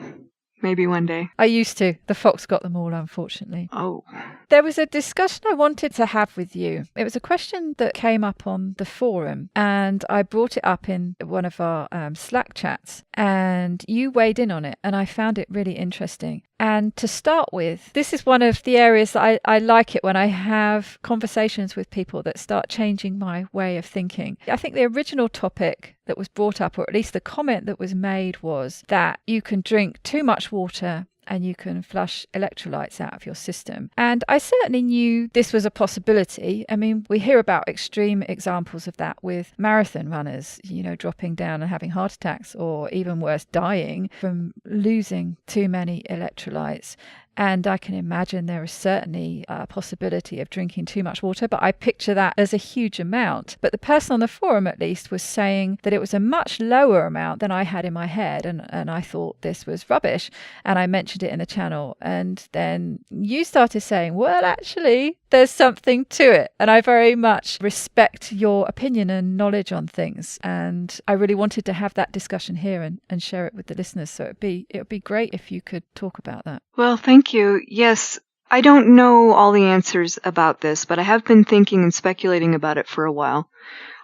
Maybe one day. I used to. The fox got them all, unfortunately. Oh. There was a discussion I wanted to have with you. It was a question that came up on the forum, and I brought it up in one of our Slack chats, and you weighed in on it, and I found it really interesting. And to start with, this is one of the areas that I like it when I have conversations with people that start changing my way of thinking. I think the original topic that was brought up, or at least the comment that was made, was that you can drink too much water and you can flush electrolytes out of your system. And I certainly knew this was a possibility. I mean, we hear about extreme examples of that with marathon runners, dropping down and having heart attacks, or even worse, dying from losing too many electrolytes. And I can imagine there is certainly a possibility of drinking too much water, but I picture that as a huge amount. But the person on the forum, at least, was saying that it was a much lower amount than I had in my head. And I thought this was rubbish. And I mentioned it in the channel. And then you started saying, well, actually, there's something to it. And I very much respect your opinion and knowledge on things. And I really wanted to have that discussion here and share it with the listeners. So it would be great if you could talk about that. Well, thank you. Yes, I don't know all the answers about this, but I have been thinking and speculating about it for a while.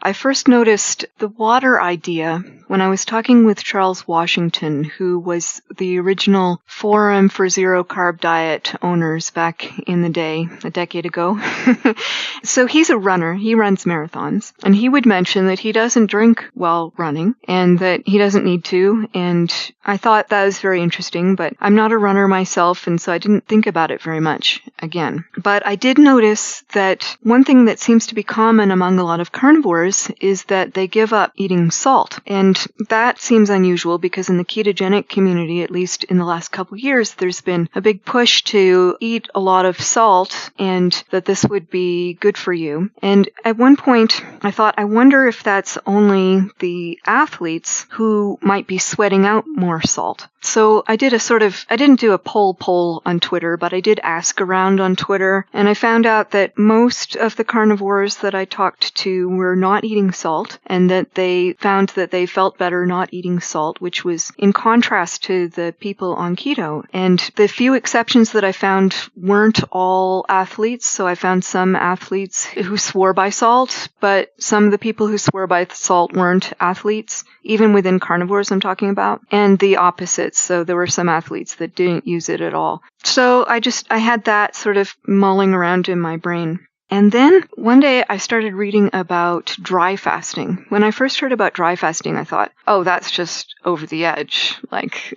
I first noticed the water idea when I was talking with Charles Washington, who was the original Forum for Zero Carb Diet owners back in the day, a decade ago. So he's a runner. He runs marathons. And he would mention that he doesn't drink while running and that he doesn't need to. And I thought that was very interesting, but I'm not a runner myself, and so I didn't think about it very much again. But I did notice that one thing that seems to be common among a lot of carnivores is that they give up eating salt. And that seems unusual because in the ketogenic community, at least in the last couple years, there's been a big push to eat a lot of salt and that this would be good for you. And at one point, I thought, I wonder if that's only the athletes who might be sweating out more salt. So I didn't do a poll on Twitter, but I did ask around on Twitter, and I found out that most of the carnivores that I talked to were not eating salt, and that they found that they felt better not eating salt, which was in contrast to the people on keto. And the few exceptions that I found weren't all athletes, so I found some athletes who swore by salt, but some of the people who swore by salt weren't athletes, even within carnivores I'm talking about, and the opposite. So there were some athletes that didn't use it at all. So I had that sort of mulling around in my brain. And then one day I started reading about dry fasting. When I first heard about dry fasting, I thought, oh, that's just over the edge. Like,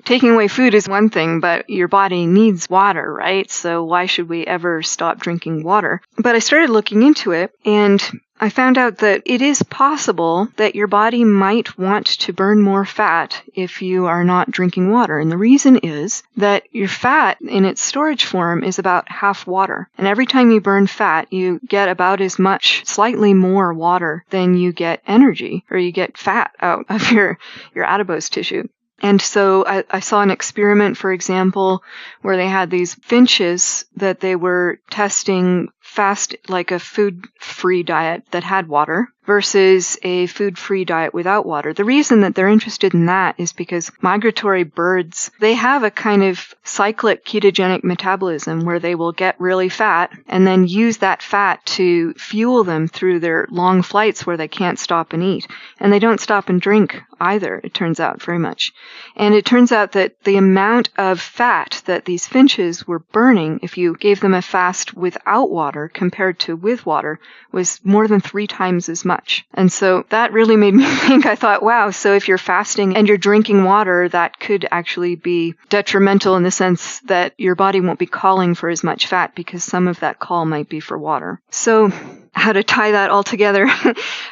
taking away food is one thing, but your body needs water, right? So why should we ever stop drinking water? But I started looking into it, and I found out that it is possible that your body might want to burn more fat if you are not drinking water. And the reason is that your fat in its storage form is about half water. And every time you burn fat, you get about as much, slightly more water than you get energy, or you get fat out of your adipose tissue. And so I saw an experiment, for example, where they had these finches that they were testing fast, like a food-free diet that had water versus a food-free diet without water. The reason that they're interested in that is because migratory birds, they have a kind of cyclic ketogenic metabolism where they will get really fat and then use that fat to fuel them through their long flights where they can't stop and eat. And they don't stop and drink either, it turns out, very much. And it turns out that the amount of fat that these finches were burning, if you gave them a fast without water compared to with water, was more than 3 times as much. And so that really made me think. I thought, wow, so if you're fasting and you're drinking water, that could actually be detrimental in the sense that your body won't be calling for as much fat because some of that call might be for water. So how to tie that all together.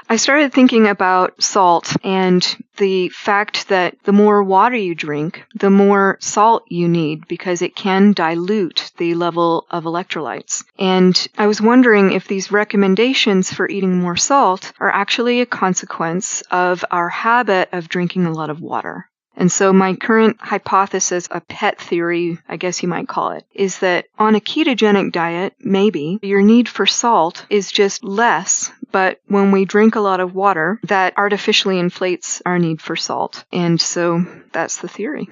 I started thinking about salt and the fact that the more water you drink, the more salt you need because it can dilute the level of electrolytes. And I was wondering if these recommendations for eating more salt are actually a consequence of our habit of drinking a lot of water. And so my current hypothesis, a pet theory, I guess you might call it, is that on a ketogenic diet, maybe your need for salt is just less, but when we drink a lot of water, that artificially inflates our need for salt. And so that's the theory.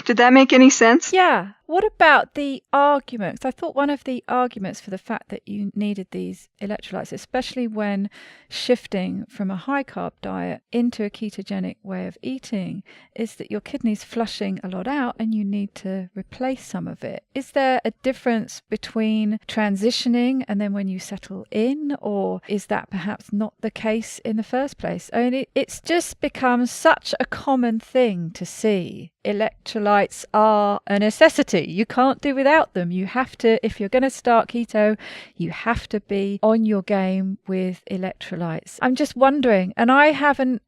Did that make any sense? Yeah. What about the arguments? I thought one of the arguments for the fact that you needed these electrolytes, especially when shifting from a high-carb diet into a ketogenic way of eating, is that your kidney's flushing a lot out and you need to replace some of it. Is there a difference between transitioning and then when you settle in, or is that perhaps not the case in the first place? I mean, it's just become such a common thing to see. Electrolytes are a necessity. You can't do without them. You have to, if you're going to start keto, you have to be on your game with electrolytes. I'm just wondering, and I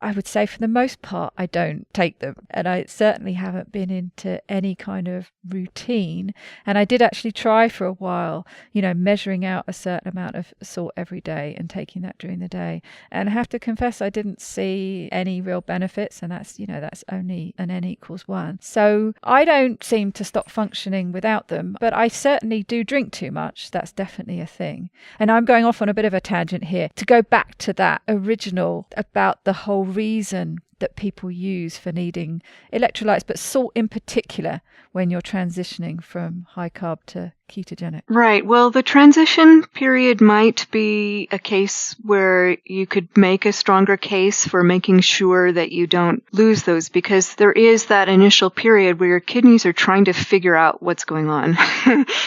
would say for the most part, I don't take them. And I certainly haven't been into any kind of routine. And I did actually try for a while, measuring out a certain amount of salt every day and taking that during the day. And I have to confess, I didn't see any real benefits. And that's only an N equals 1. So I don't seem to stop functioning without them, but I certainly do drink too much. That's definitely a thing. And I'm going off on a bit of a tangent here to go back to that original about the whole reason that people use for needing electrolytes, but salt in particular when you're transitioning from high carb to ketogenic? Right. Well, the transition period might be a case where you could make a stronger case for making sure that you don't lose those, because there is that initial period where your kidneys are trying to figure out what's going on,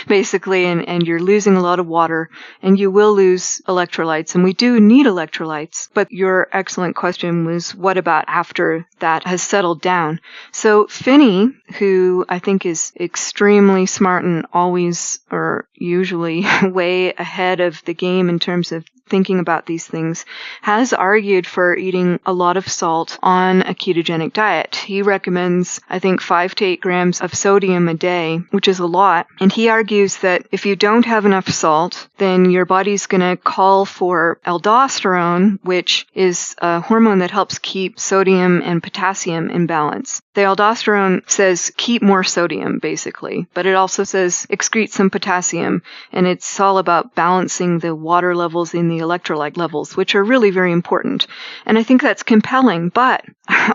basically, and you're losing a lot of water, and you will lose electrolytes, and we do need electrolytes. But your excellent question was, what about after that has settled down? So Finney, who I think is extremely smart and always or usually way ahead of the game in terms of thinking about these things, has argued for eating a lot of salt on a ketogenic diet. He recommends, I think, 5 to 8 grams of sodium a day, which is a lot. And he argues that if you don't have enough salt, then your body's going to call for aldosterone, which is a hormone that helps keep sodium and potassium in balance. The aldosterone says keep more sodium, basically, but it also says excrete some potassium, and it's all about balancing the water levels in the electrolyte levels, which are really very important. And I think that's compelling. But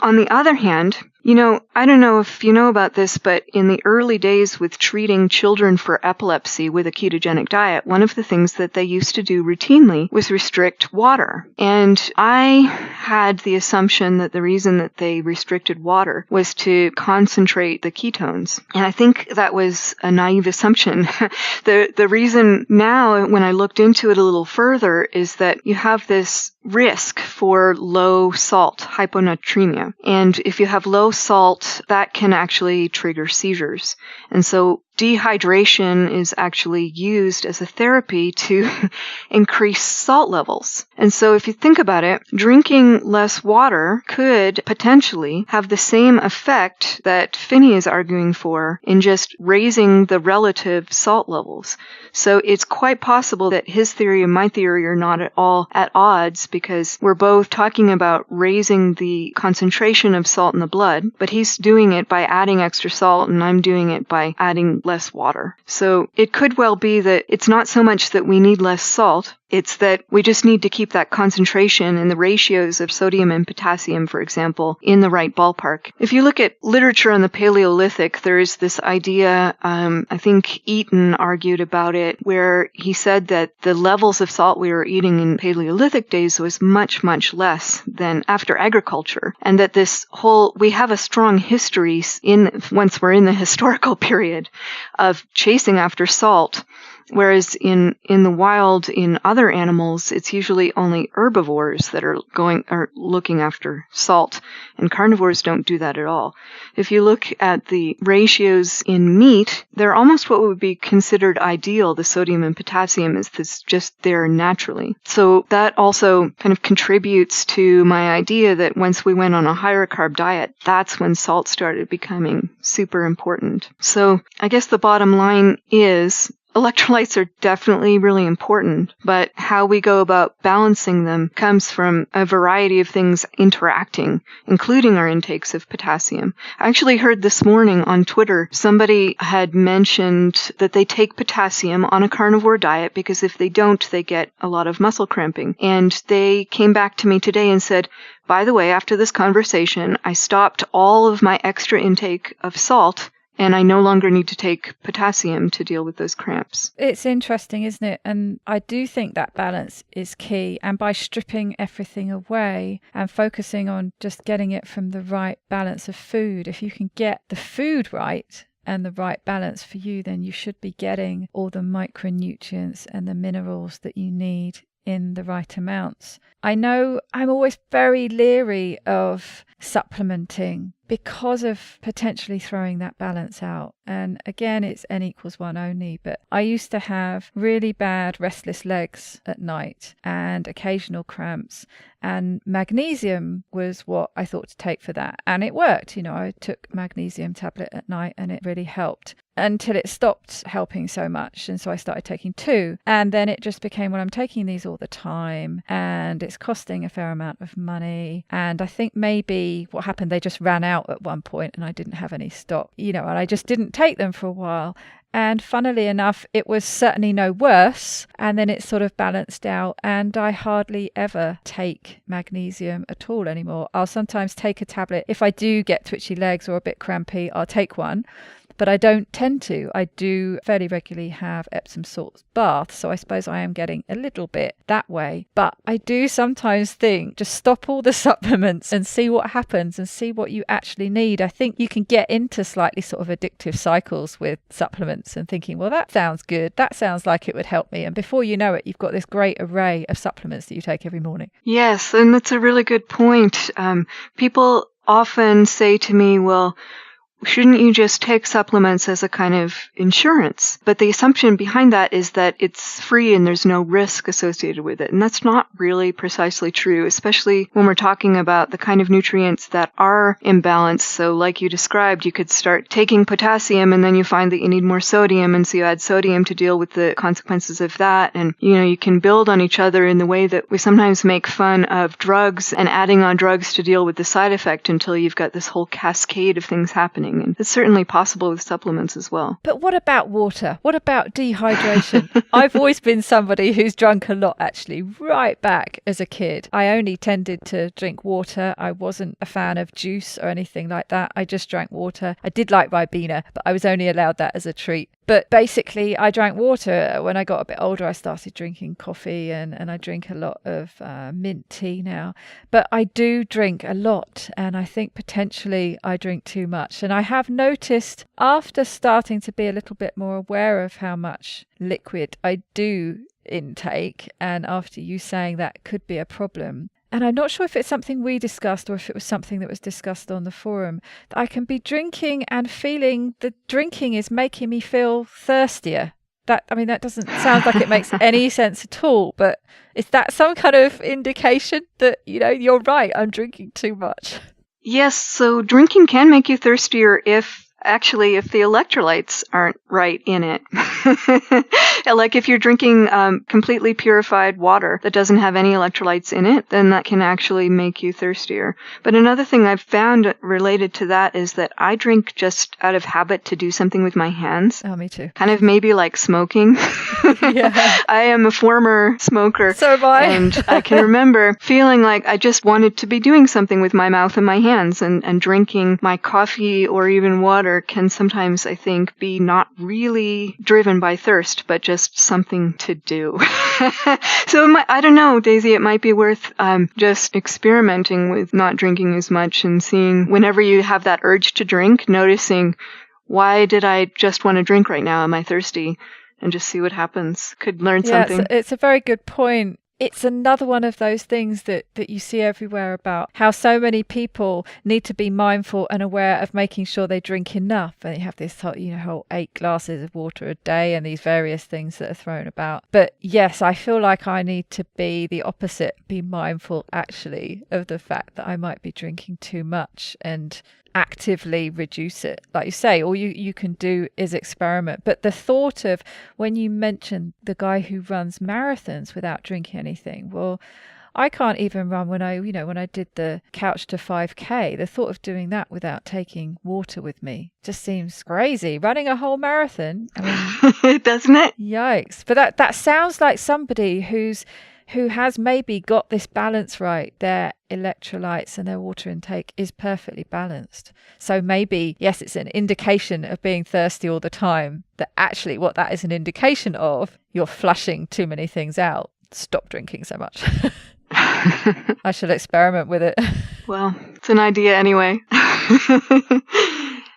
on the other hand, I don't know if you know about this, but in the early days with treating children for epilepsy with a ketogenic diet, one of the things that they used to do routinely was restrict water. And I had the assumption that the reason that they restricted water was to concentrate the ketones. And I think that was a naive assumption. The reason now, when I looked into it a little further, is that you have this risk for low salt, hyponatremia. And if you have low salt, that can actually trigger seizures. And so dehydration is actually used as a therapy to increase salt levels. And so if you think about it, drinking less water could potentially have the same effect that Finney is arguing for in just raising the relative salt levels. So it's quite possible that his theory and my theory are not at all at odds, because we're both talking about raising the concentration of salt in the blood, but he's doing it by adding extra salt and I'm doing it by adding less water. So it could well be that it's not so much that we need less salt, it's that we just need to keep that concentration and the ratios of sodium and potassium, for example, in the right ballpark. If you look at literature on the Paleolithic, there is this idea, I think Eaton argued about it, where he said that the levels of salt we were eating in Paleolithic days was much, much less than after agriculture. And that we have a strong history once we're in the historical period of chasing after salt. Whereas in the wild, in other animals, it's usually only herbivores that are looking after salt, and carnivores don't do that at all. If you look at the ratios in meat, they're almost what would be considered ideal. The sodium and potassium is just there naturally. So that also kind of contributes to my idea that once we went on a higher carb diet, that's when salt started becoming super important. So I guess the bottom line is, electrolytes are definitely really important, but how we go about balancing them comes from a variety of things interacting, including our intakes of potassium. I actually heard this morning on Twitter, somebody had mentioned that they take potassium on a carnivore diet because if they don't, they get a lot of muscle cramping. And they came back to me today and said, by the way, after this conversation, I stopped all of my extra intake of salt, and I no longer need to take potassium to deal with those cramps. It's interesting, isn't it? And I do think that balance is key. And by stripping everything away and focusing on just getting it from the right balance of food, if you can get the food right and the right balance for you, then you should be getting all the micronutrients and the minerals that you need in the right amounts. I know I'm always very leery of supplementing because of potentially throwing that balance out. And again, it's N=1 only, but I used to have really bad restless legs at night and occasional cramps, and magnesium was what I thought to take for that. And it worked. I took magnesium tablet at night and it really helped. until it stopped helping so much. And so I started taking 2. And then it just became, well, I'm taking these all the time and it's costing a fair amount of money. And I think maybe what happened, they just ran out at one point and I didn't have any stock, and I just didn't take them for a while. And funnily enough, it was certainly no worse. And then it sort of balanced out. And I hardly ever take magnesium at all anymore. I'll sometimes take a tablet. If I do get twitchy legs or a bit crampy, I'll take one. But I don't tend to. I do fairly regularly have Epsom salts baths, so I suppose I am getting a little bit that way. But I do sometimes think, just stop all the supplements and see what happens and see what you actually need. I think you can get into slightly sort of addictive cycles with supplements and thinking, well, that sounds good. That sounds like it would help me. And before you know it, you've got this great array of supplements that you take every morning. Yes, and that's a really good point. People often say to me, well, shouldn't you just take supplements as a kind of insurance? But the assumption behind that is that it's free and there's no risk associated with it. And that's not really precisely true, especially when we're talking about the kind of nutrients that are imbalanced. So like you described, you could start taking potassium and then you find that you need more sodium. And so you add sodium to deal with the consequences of that. And, you can build on each other in the way that we sometimes make fun of drugs and adding on drugs to deal with the side effect until you've got this whole cascade of things happening. And it's certainly possible with supplements as well. But what about water? What about dehydration? I've always been somebody who's drunk a lot, actually, right back as a kid. I only tended to drink water. I wasn't a fan of juice or anything like that. I just drank water. I did like Ribena, but I was only allowed that as a treat. But basically, I drank water. When I got a bit older, I started drinking coffee and I drink a lot of mint tea now. But I do drink a lot, and I think potentially I drink too much. And I have noticed after starting to be a little bit more aware of how much liquid I do intake, and after you saying that could be a problem, and I'm not sure if it's something we discussed or if it was something that was discussed on the forum, that I can be drinking and feeling the drinking is making me feel thirstier. That doesn't sound like it makes any sense at all, but is that some kind of indication that, you're right, I'm drinking too much? Yes, so drinking can make you thirstier if the electrolytes aren't right in it. Like if you're drinking completely purified water that doesn't have any electrolytes in it, then that can actually make you thirstier. But another thing I've found related to that is that I drink just out of habit to do something with my hands. Oh, me too. Kind of maybe like smoking. Yeah. I am a former smoker. So am I. And I can remember feeling like I just wanted to be doing something with my mouth and my hands, and drinking my coffee or even water can sometimes, I think, be not really driven by thirst, but just something to do. So I don't know, Daisy, it might be worth just experimenting with not drinking as much and seeing whenever you have that urge to drink, noticing, why did I just want to drink right now? Am I thirsty? And just see what happens. Could learn something. It's a very good point. It's another one of those things that you see everywhere about how so many people need to be mindful and aware of making sure they drink enough. And you have this whole 8 glasses of water a day and these various things that are thrown about. But yes, I feel like I need to be the opposite, be mindful actually of the fact that I might be drinking too much and actively reduce it. Like you say, all you can do is experiment. But the thought of, when you mentioned the guy who runs marathons without drinking anything, well, I can't even run when I did the couch to 5K. The thought of doing that without taking water with me just seems crazy. Running a whole marathon, doesn't it? Yikes. But that sounds like somebody who has maybe got this balance right. Their electrolytes and their water intake is perfectly balanced. So maybe, yes, it's an indication of being thirsty all the time, that actually what that is an indication of, you're flushing too many things out. Stop drinking so much. I should experiment with it. Well, it's an idea anyway.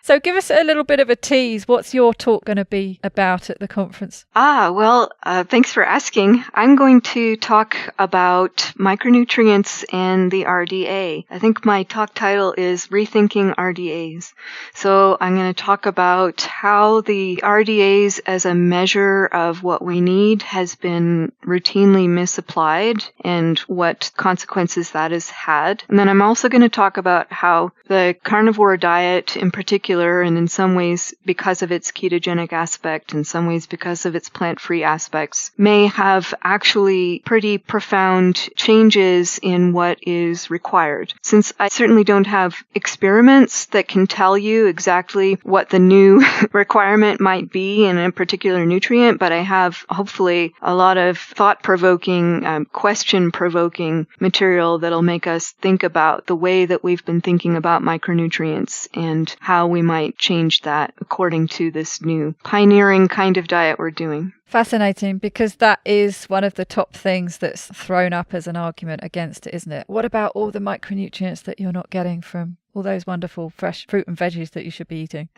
So give us a little bit of a tease. What's your talk going to be about at the conference? Thanks for asking. I'm going to talk about micronutrients and the RDA. I think my talk title is Rethinking RDAs. So I'm going to talk about how the RDAs as a measure of what we need has been routinely misapplied and what consequences that has had. And then I'm also going to talk about how the carnivore diet in particular particular, and in some ways because of its ketogenic aspect, in some ways because of its plant-free aspects, may have actually pretty profound changes in what is required. Since I certainly don't have experiments that can tell you exactly what the new requirement might be in a particular nutrient, but I have hopefully a lot of thought-provoking, question-provoking material that'll make us think about the way that we've been thinking about micronutrients and how we might change that according to this new pioneering kind of diet we're doing. Fascinating, because that is one of the top things that's thrown up as an argument against it, isn't it? What about all the micronutrients that you're not getting from all those wonderful fresh fruit and veggies that you should be eating?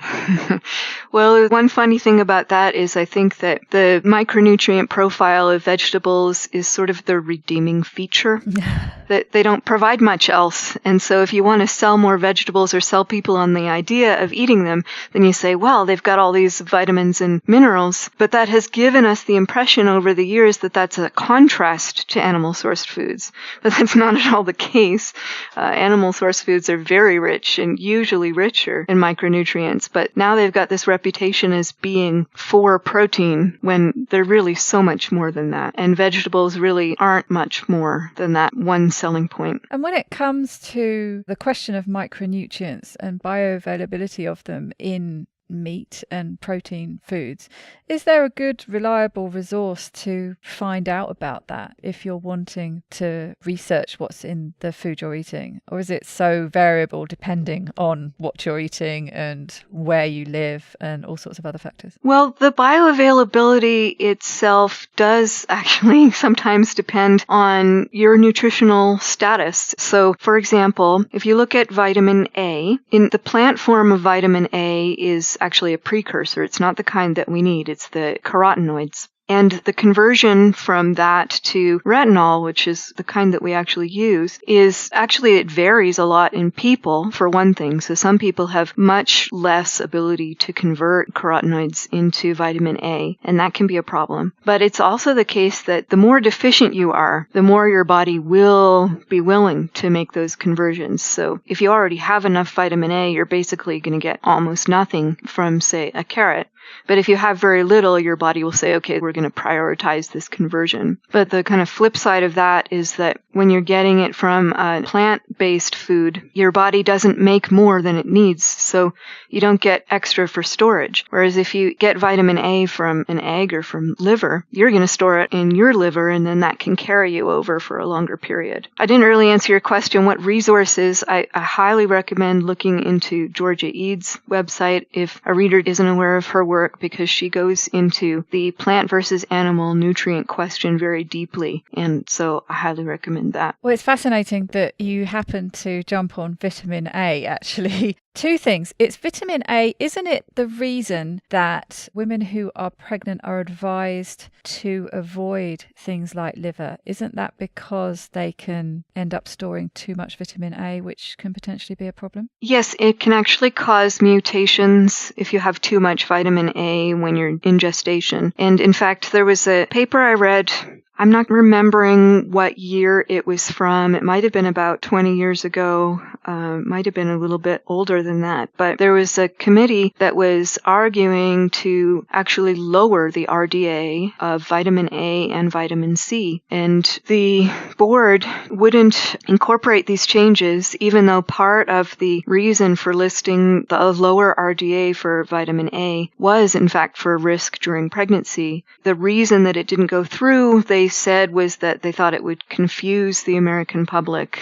Well, one funny thing about that is I think that the micronutrient profile of vegetables is sort of the redeeming feature. That they don't provide much else. And so if you want to sell more vegetables or sell people on the idea of eating them, then you say, well, they've got all these vitamins and minerals. But that has given us the impression over the years that that's a contrast to animal-sourced foods. But that's not at all the case. Animal-sourced foods are very rich and usually richer in micronutrients. But now they've got this reputation as being for protein when they're really so much more than that. And vegetables really aren't much more than that one selling point. And when it comes to the question of micronutrients and bioavailability of them in meat and protein foods, is there a good, reliable resource to find out about that if you're wanting to research what's in the food you're eating? Or is it so variable depending on what you're eating and where you live and all sorts of other factors? Well, the bioavailability itself does actually sometimes depend on your nutritional status. So, for example, if you look at vitamin A, in the plant form of vitamin A is actually a precursor. It's not the kind that we need. It's the carotenoids. And the conversion from that to retinol, which is the kind that we actually use, it varies a lot in people, for one thing. So some people have much less ability to convert carotenoids into vitamin A, and that can be a problem. But it's also the case that the more deficient you are, the more your body will be willing to make those conversions. So if you already have enough vitamin A, you're basically going to get almost nothing from, say, a carrot. But if you have very little, your body will say, okay, we're going to prioritize this conversion. But the kind of flip side of that is that when you're getting it from a plant-based food, your body doesn't make more than it needs, so you don't get extra for storage. Whereas if you get vitamin A from an egg or from liver, you're going to store it in your liver, and then that can carry you over for a longer period. I didn't really answer your question, what resources. I highly recommend looking into Georgia Eads' website if a reader isn't aware of her work, because she goes into the plant versus animal nutrient question very deeply. And so I highly recommend that. Well, it's fascinating that you happen to jump on vitamin A, actually. Two things. It's vitamin A. Isn't it the reason that women who are pregnant are advised to avoid things like liver? Isn't that because they can end up storing too much vitamin A, which can potentially be a problem? Yes, it can actually cause mutations if you have too much vitamin A when you're in gestation. And in fact, there was a paper I read, I'm not remembering what year it was from. It might have been about 20 years ago. Might have been a little bit older than that. But there was a committee that was arguing to actually lower the RDA of vitamin A and vitamin C. And the board wouldn't incorporate these changes, even though part of the reason for listing the lower RDA for vitamin A was, in fact, for risk during pregnancy. The reason that it didn't go through, they said, was that they thought it would confuse the American public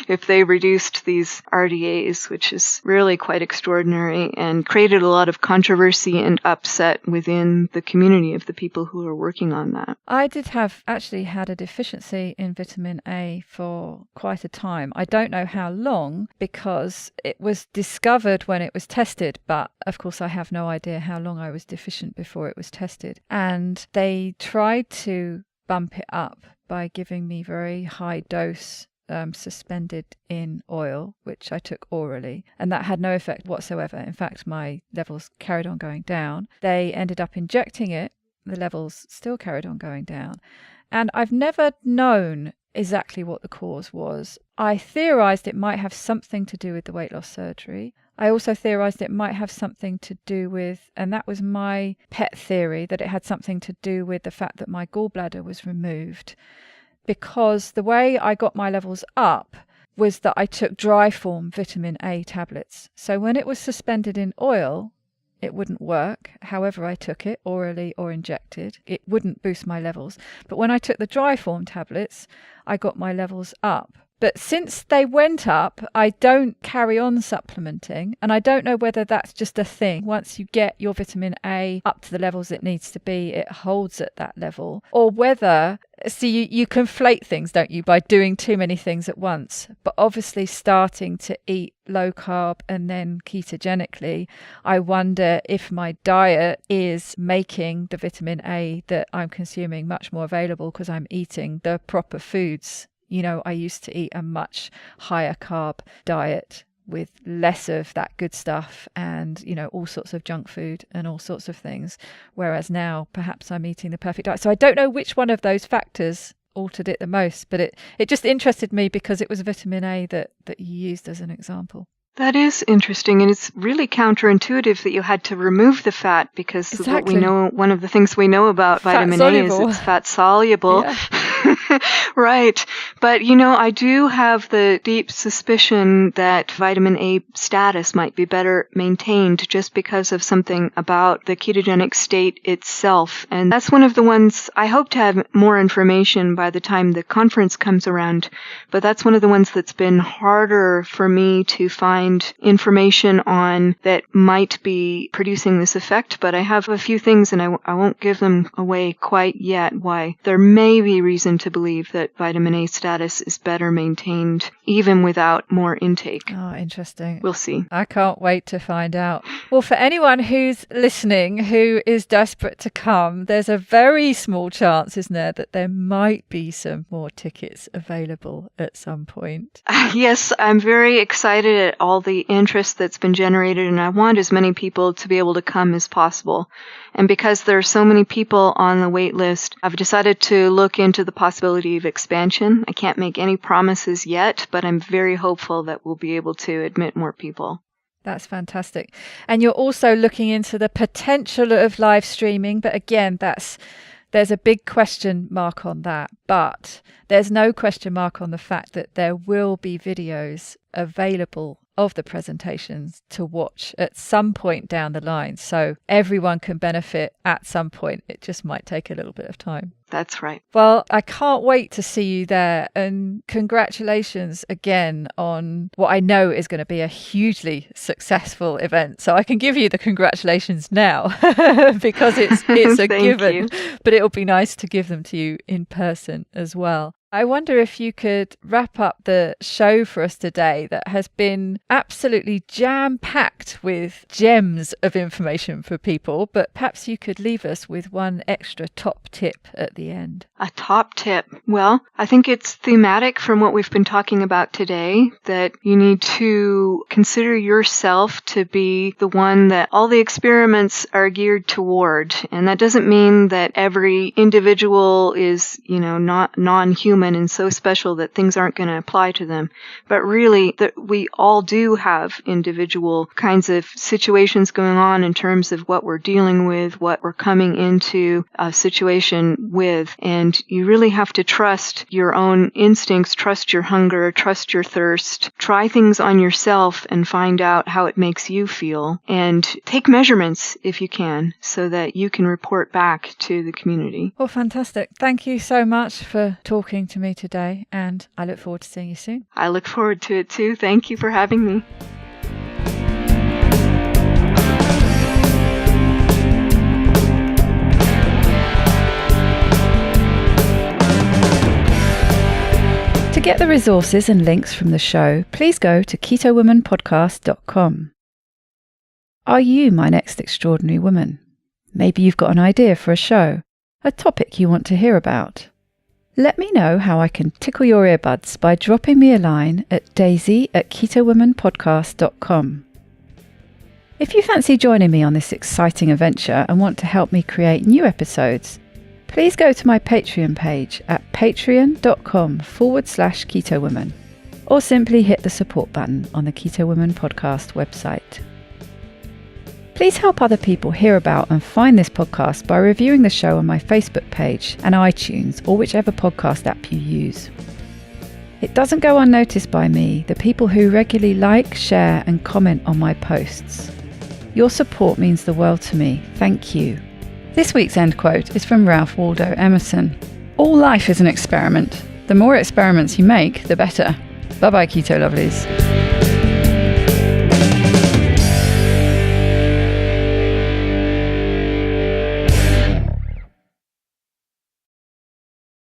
if they reduced these RDAs, which is really quite extraordinary and created a lot of controversy and upset within the community of the people who are working on that. I did have actually had a deficiency in vitamin A for quite a time. I don't know how long, because it was discovered when it was tested, but of course I have no idea how long I was deficient before it was tested. And they tried to bump it up by giving me very high dose suspended in oil, which I took orally, and that had no effect whatsoever. In fact, my levels carried on going down. They ended up injecting it. The levels still carried on going down. And I've never known exactly what the cause was. I theorized it might have something to do with the weight loss surgery. I also theorized it might have something to do with, and that was my pet theory, that it had something to do with the fact that my gallbladder was removed. Because the way I got my levels up was that I took dry form vitamin A tablets. So when it was suspended in oil, it wouldn't work. However I took it, orally or injected, it wouldn't boost my levels. But when I took the dry form tablets, I got my levels up. But since they went up, I don't carry on supplementing. And I don't know whether that's just a thing. Once you get your vitamin A up to the levels it needs to be, it holds at that level. Or whether, see, you conflate things, don't you, by doing too many things at once. But obviously starting to eat low carb and then ketogenically, I wonder if my diet is making the vitamin A that I'm consuming much more available because I'm eating the proper foods. You know, I used to eat a much higher carb diet with less of that good stuff and, you know, all sorts of junk food and all sorts of things. Whereas now perhaps I'm eating the perfect diet. So I don't know which one of those factors altered it the most, but it just interested me because it was vitamin A that you used as an example. That is interesting, and it's really counterintuitive that you had to remove the fat because what we know, one of the things we know about vitamin A is it's fat soluble. Yeah. Right. But, you know, I do have the deep suspicion that vitamin A status might be better maintained just because of something about the ketogenic state itself. And that's one of the ones I hope to have more information by the time the conference comes around. But that's one of the ones that's been harder for me to find information on that might be producing this effect. But I have a few things, and I won't give them away quite yet, why there may be reason to believe that vitamin A status is better maintained even without more intake. Oh, interesting. We'll see. I can't wait to find out. Well, for anyone who's listening who is desperate to come, there's a very small chance, isn't there, that there might be some more tickets available at some point. Yes, I'm very excited at all the interest that's been generated, and I want as many people to be able to come as possible. And because there are so many people on the wait list, I've decided to look into the possibility of expansion. I can't make any promises yet, but I'm very hopeful that we'll be able to admit more people. That's fantastic. And you're also looking into the potential of live streaming, but again, there's a big question mark on that. But there's no question mark on the fact that there will be videos available of the presentations to watch at some point down the line. So everyone can benefit at some point. It just might take a little bit of time. That's right. Well, I can't wait to see you there. And congratulations again on what I know is going to be a hugely successful event. So I can give you the congratulations now because it's a given. But it'll be nice to give them to you in person as well. I wonder if you could wrap up the show for us today that has been absolutely jam-packed with gems of information for people, but perhaps you could leave us with one extra top tip at the end. A top tip? Well, I think it's thematic from what we've been talking about today, that you need to consider yourself to be the one that all the experiments are geared toward. And that doesn't mean that every individual is, not non-human and so special that things aren't going to apply to them. But really, that we all do have individual kinds of situations going on in terms of what we're dealing with, what we're coming into a situation with. And you really have to trust your own instincts, trust your hunger, trust your thirst, try things on yourself and find out how it makes you feel. And take measurements if you can, so that you can report back to the community. Well, fantastic. Thank you so much for talking to me today, and I look forward to seeing you soon. I look forward to it too. Thank you for having me. To get the resources and links from the show, please go to ketowomanpodcast.com. Are you my next extraordinary woman? Maybe you've got an idea for a show, a topic you want to hear about. Let me know how I can tickle your earbuds by dropping me a line at daisy@ketowomanpodcast.com. If you fancy joining me on this exciting adventure and want to help me create new episodes, please go to my Patreon page at patreon.com/ketowoman. or simply hit the support button on the Keto Women podcast website. Please help other people hear about and find this podcast by reviewing the show on my Facebook page and iTunes or whichever podcast app you use. It doesn't go unnoticed by me, the people who regularly like, share and comment on my posts. Your support means the world to me. Thank you. This week's end quote is from Ralph Waldo Emerson. All life is an experiment. The more experiments you make, the better. Bye-bye, Keto Lovelies.